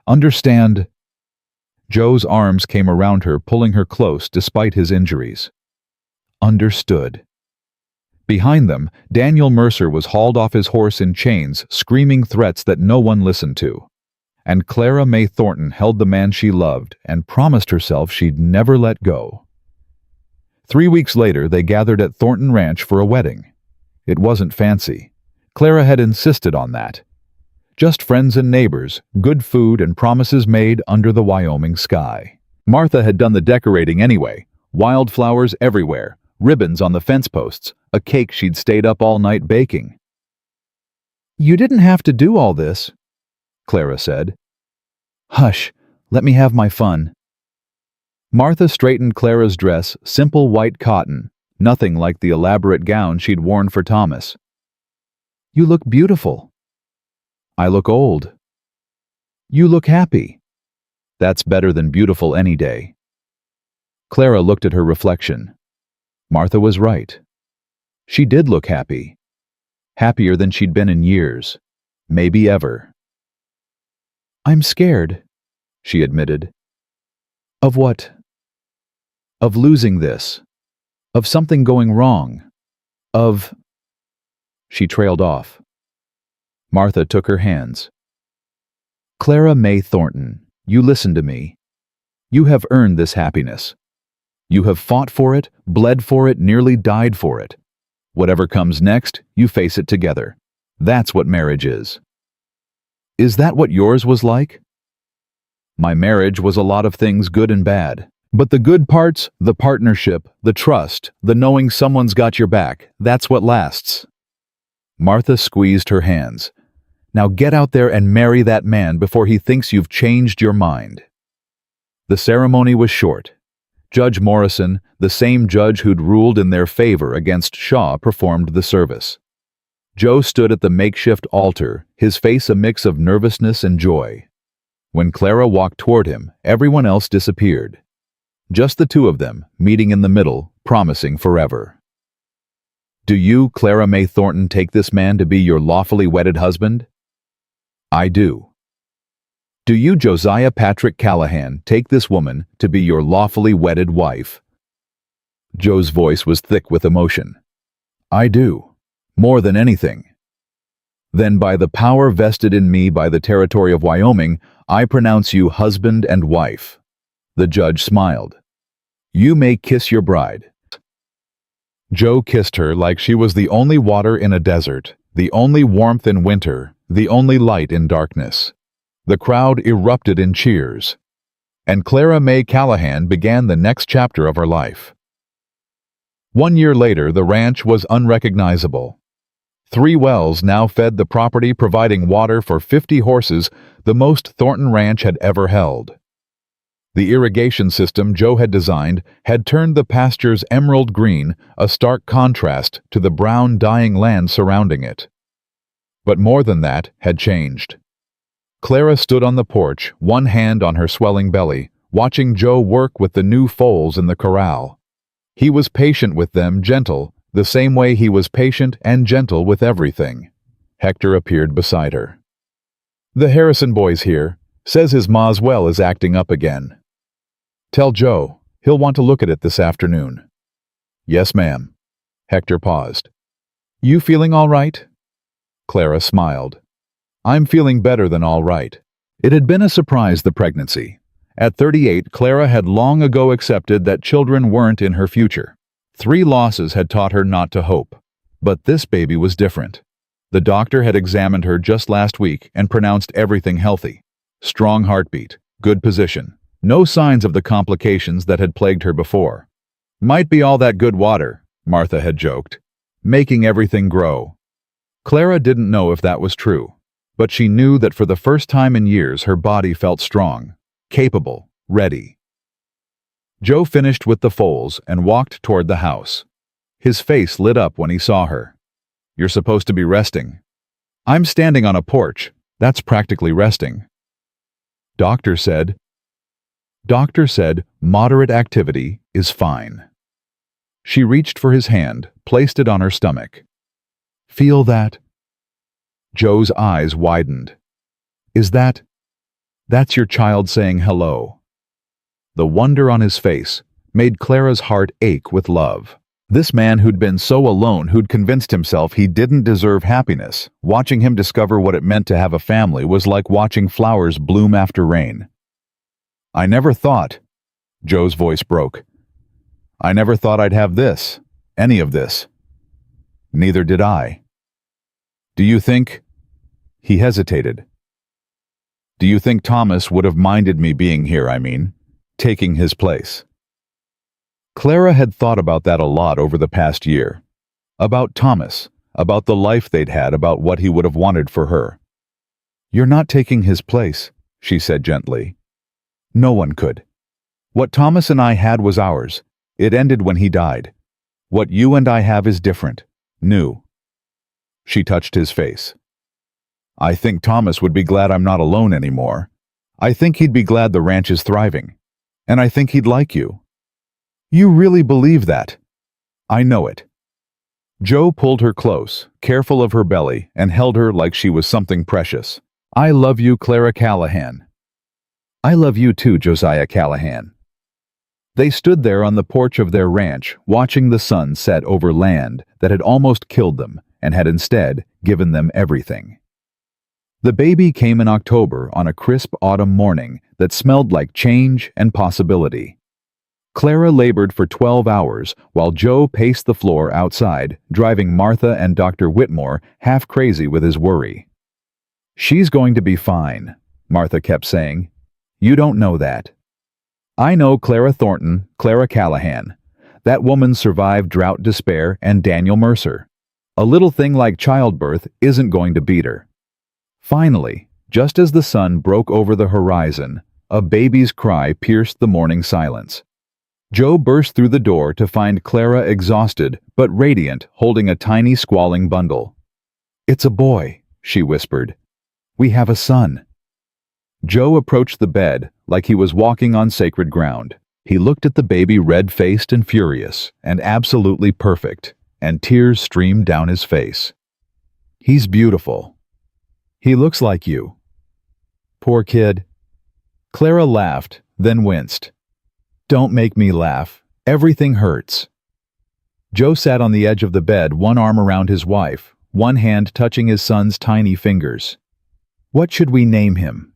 Understand? Joe's arms came around her, pulling her close despite his injuries. Understood. Behind them, Daniel Mercer was hauled off his horse in chains, screaming threats that no one listened to. and Clara May Thornton held the man she loved and promised herself she'd never let go. 3 weeks later, they gathered at Thornton Ranch for a wedding. It wasn't fancy. Clara had insisted on that. Just friends and neighbors, good food, and promises made under the Wyoming sky. Martha had done the decorating anyway. Wildflowers everywhere, ribbons on the fence posts, a cake she'd stayed up all night baking. "You didn't have to do all this," Clara said. "Hush, let me have my fun." Martha straightened Clara's dress, simple white cotton, nothing like the elaborate gown she'd worn for Thomas. "You look beautiful." "I look old." "You look happy." "That's better than beautiful any day." Clara looked at her reflection. Martha was right. She did look happy. Happier than she'd been in years, maybe ever. "I'm scared," she admitted. "Of what?" "Of losing this. Of something going wrong. Of—" She trailed off. Martha took her hands. "Clara May Thornton, you listen to me. You have earned this happiness. You have fought for it, bled for it, nearly died for it. Whatever comes next, you face it together. That's what marriage is." "Is that what yours was like?" "My marriage was a lot of things, good and bad. But the good parts, the partnership, the trust, the knowing someone's got your back, that's what lasts." Martha squeezed her hands. "Now get out there and marry that man before he thinks you've changed your mind." The ceremony was short. Judge Morrison, the same judge who'd ruled in their favor against Shaw, performed the service. Joe stood at the makeshift altar, his face a mix of nervousness and joy. When Clara walked toward him, everyone else disappeared. Just the two of them, meeting in the middle, promising forever. "Do you, Clara May Thornton, take this man to be your lawfully wedded husband?" "I do." "Do you, Josiah Patrick Callahan, take this woman to be your lawfully wedded wife?" Joe's voice was thick with emotion. "I do. More than anything." "Then by the power vested in me by the territory of Wyoming, I pronounce you husband and wife." The judge smiled. "You may kiss your bride." Joe kissed her like she was the only water in a desert, the only warmth in winter, the only light in darkness. The crowd erupted in cheers. And Clara May Callahan began the next chapter of her life. 1 year later, the ranch was unrecognizable. 3 wells now fed the property, providing water for 50 horses, the most Thornton Ranch had ever held. The irrigation system Joe had designed had turned the pastures emerald green, a stark contrast to the brown, dying land surrounding it. But more than that had changed. Clara stood on the porch, one hand on her swelling belly, watching Joe work with the new foals in the corral. He was patient with them, gentle, the same way he was patient and gentle with everything. Hector appeared beside her. "The Harrison boy's here. Says his ma's well is acting up again." "Tell Joe. He'll want to look at it this afternoon." "Yes, ma'am." Hector paused. "You feeling all right?" Clara smiled. "I'm feeling better than all right." It had been a surprise, the pregnancy. At 38, Clara had long ago accepted that children weren't in her future. 3 losses had taught her not to hope. But this baby was different. The doctor had examined her just last week and pronounced everything healthy. Strong heartbeat, good position, no signs of the complications that had plagued her before. "Might be all that good water," Martha had joked, "making everything grow." Clara didn't know if that was true, but she knew that for the first time in years her body felt strong, capable, ready. Joe finished with the foals and walked toward the house. His face lit up when he saw her. "You're supposed to be resting." "I'm standing on a porch. That's practically resting." Doctor said moderate activity is fine." She reached for his hand, placed it on her stomach. "Feel that?" Joe's eyes widened. That's your child saying hello." The wonder on his face made Clara's heart ache with love. This man who'd been so alone, who'd convinced himself he didn't deserve happiness, watching him discover what it meant to have a family was like watching flowers bloom after rain. "I never thought," Joe's voice broke. "I never thought I'd have this, any of this." "Neither did I." "Do you think—" He hesitated. "Do you think Thomas would have minded me being here, taking his place?" Clara had thought about that a lot over the past year. About Thomas, about the life they'd had, about what he would have wanted for her. "You're not taking his place," she said gently. "No one could. What Thomas and I had was ours. It ended when he died. What you and I have is different, new." She touched his face. "I think Thomas would be glad I'm not alone anymore. I think he'd be glad the ranch is thriving. And I think he'd like you." "You really believe that?" "I know it." Joe pulled her close, careful of her belly, and held her like she was something precious. "I love you, Clara Callahan." "I love you too, Josiah Callahan." They stood there on the porch of their ranch, watching the sun set over land that had almost killed them and had instead given them everything. The baby came in October on a crisp autumn morning that smelled like change and possibility. Clara labored for 12 hours while Joe paced the floor outside, driving Martha and Dr. Whitmore half crazy with his worry. "She's going to be fine," Martha kept saying. "You don't know that." "I know Clara Thornton, Clara Callahan. That woman survived drought, despair, and Daniel Mercer. A little thing like childbirth isn't going to beat her." Finally, just as the sun broke over the horizon, a baby's cry pierced the morning silence. Joe burst through the door to find Clara exhausted but radiant, holding a tiny squalling bundle. "It's a boy," she whispered. "We have a son." Joe approached the bed like he was walking on sacred ground. He looked at the baby, red-faced and furious, and absolutely perfect, and tears streamed down his face. "He's beautiful. He looks like you." "Poor kid." Clara laughed, then winced. "Don't make me laugh. Everything hurts." Joe sat on the edge of the bed, one arm around his wife, one hand touching his son's tiny fingers. "What should we name him?"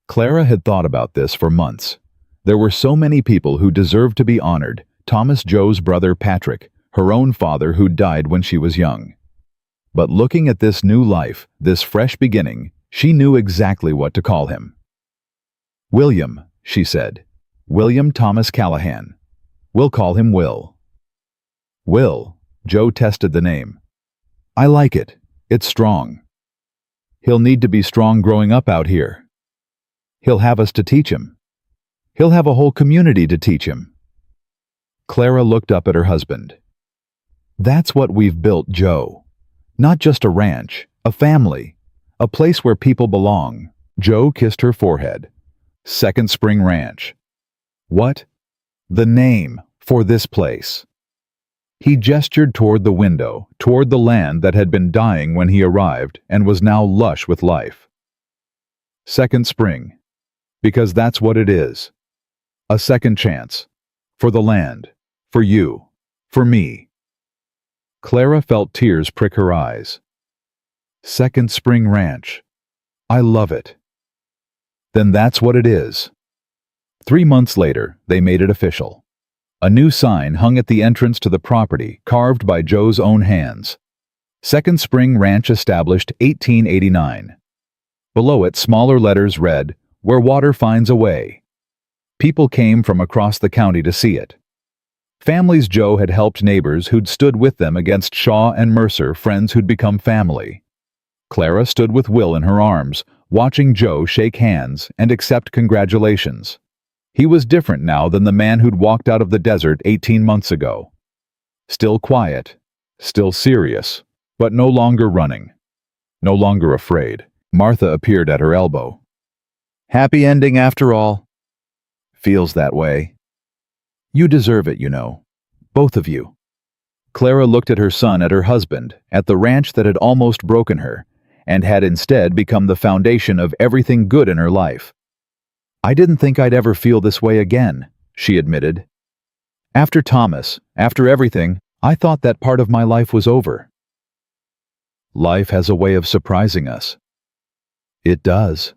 Clara had thought about this for months. There were so many people who deserved to be honored. Thomas, Joe's brother Patrick, her own father who died when she was young. But looking at this new life, this fresh beginning, she knew exactly what to call him. "William," she said. "William Thomas Callahan. We'll call him Will." "Will," Joe tested the name. "I like it. It's strong." "He'll need to be strong growing up out here." "He'll have us to teach him. He'll have a whole community to teach him." Clara looked up at her husband. "That's what we've built, Joe. Not just a ranch, a family, a place where people belong." Joe kissed her forehead. "Second Spring Ranch." "What?" "The name for this place." He gestured toward the window, toward the land that had been dying when he arrived and was now lush with life. "Second Spring. Because that's what it is. A second chance. For the land. For you. For me." Clara felt tears prick her eyes. "Second Spring Ranch. I love it." "Then that's what it is." 3 months later, they made it official. A new sign hung at the entrance to the property, carved by Joe's own hands. Second Spring Ranch established 1889. Below it, smaller letters read, "Where water finds a way." People came from across the county to see it. Families Joe had helped, neighbors who'd stood with them against Shaw and Mercer, friends who'd become family. Clara stood with Will in her arms, watching Joe shake hands and accept congratulations. He was different now than the man who'd walked out of the desert 18 months ago. Still quiet, still serious, but no longer running, no longer afraid. Martha appeared at her elbow. "Happy ending after all." "Feels that way." "You deserve it, you know. Both of you." Clara looked at her son, at her husband, at the ranch that had almost broken her, and had instead become the foundation of everything good in her life. "I didn't think I'd ever feel this way again," she admitted. After Thomas, after everything, I thought that part of my life was over. Life has a way of surprising us. It does.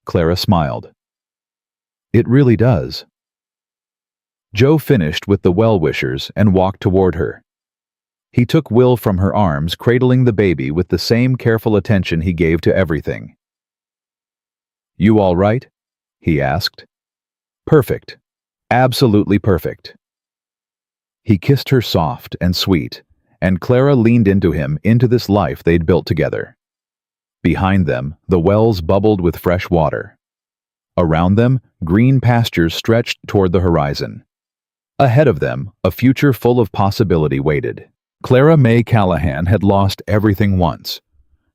Clara smiled. It really does. Joe finished with the well-wishers and walked toward her. He took Will from her arms, cradling the baby with the same careful attention he gave to everything. "You all right?" he asked. "Perfect. Absolutely perfect." He kissed her soft and sweet, and Clara leaned into him, into this life they'd built together. Behind them, the wells bubbled with fresh water. Around them, green pastures stretched toward the horizon. Ahead of them, a future full of possibility waited. Clara May Callahan had lost everything once.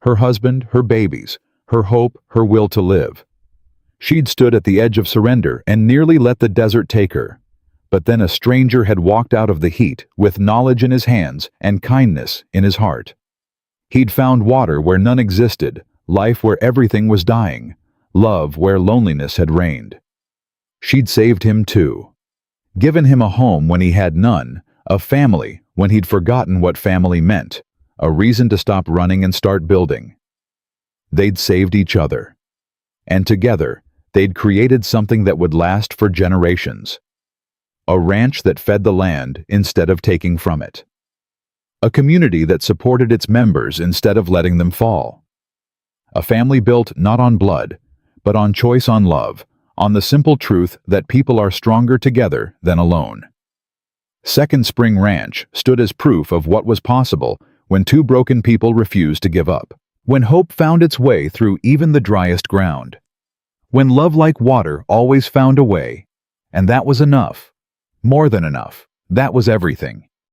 Her husband, her babies, her hope, her will to live. She'd stood at the edge of surrender and nearly let the desert take her. But then a stranger had walked out of the heat with knowledge in his hands and kindness in his heart. He'd found water where none existed, life where everything was dying, love where loneliness had reigned. She'd saved him too. Given him a home when he had none, a family when he'd forgotten what family meant, a reason to stop running and start building. They'd saved each other. And together, they'd created something that would last for generations. A ranch that fed the land instead of taking from it. A community that supported its members instead of letting them fall. A family built not on blood, but on choice, on love, on the simple truth that people are stronger together than alone. Second Spring Ranch stood as proof of what was possible when two broken people refused to give up. When hope found its way through even the driest ground. When love like water always found a way. And that was enough. More than enough. That was everything.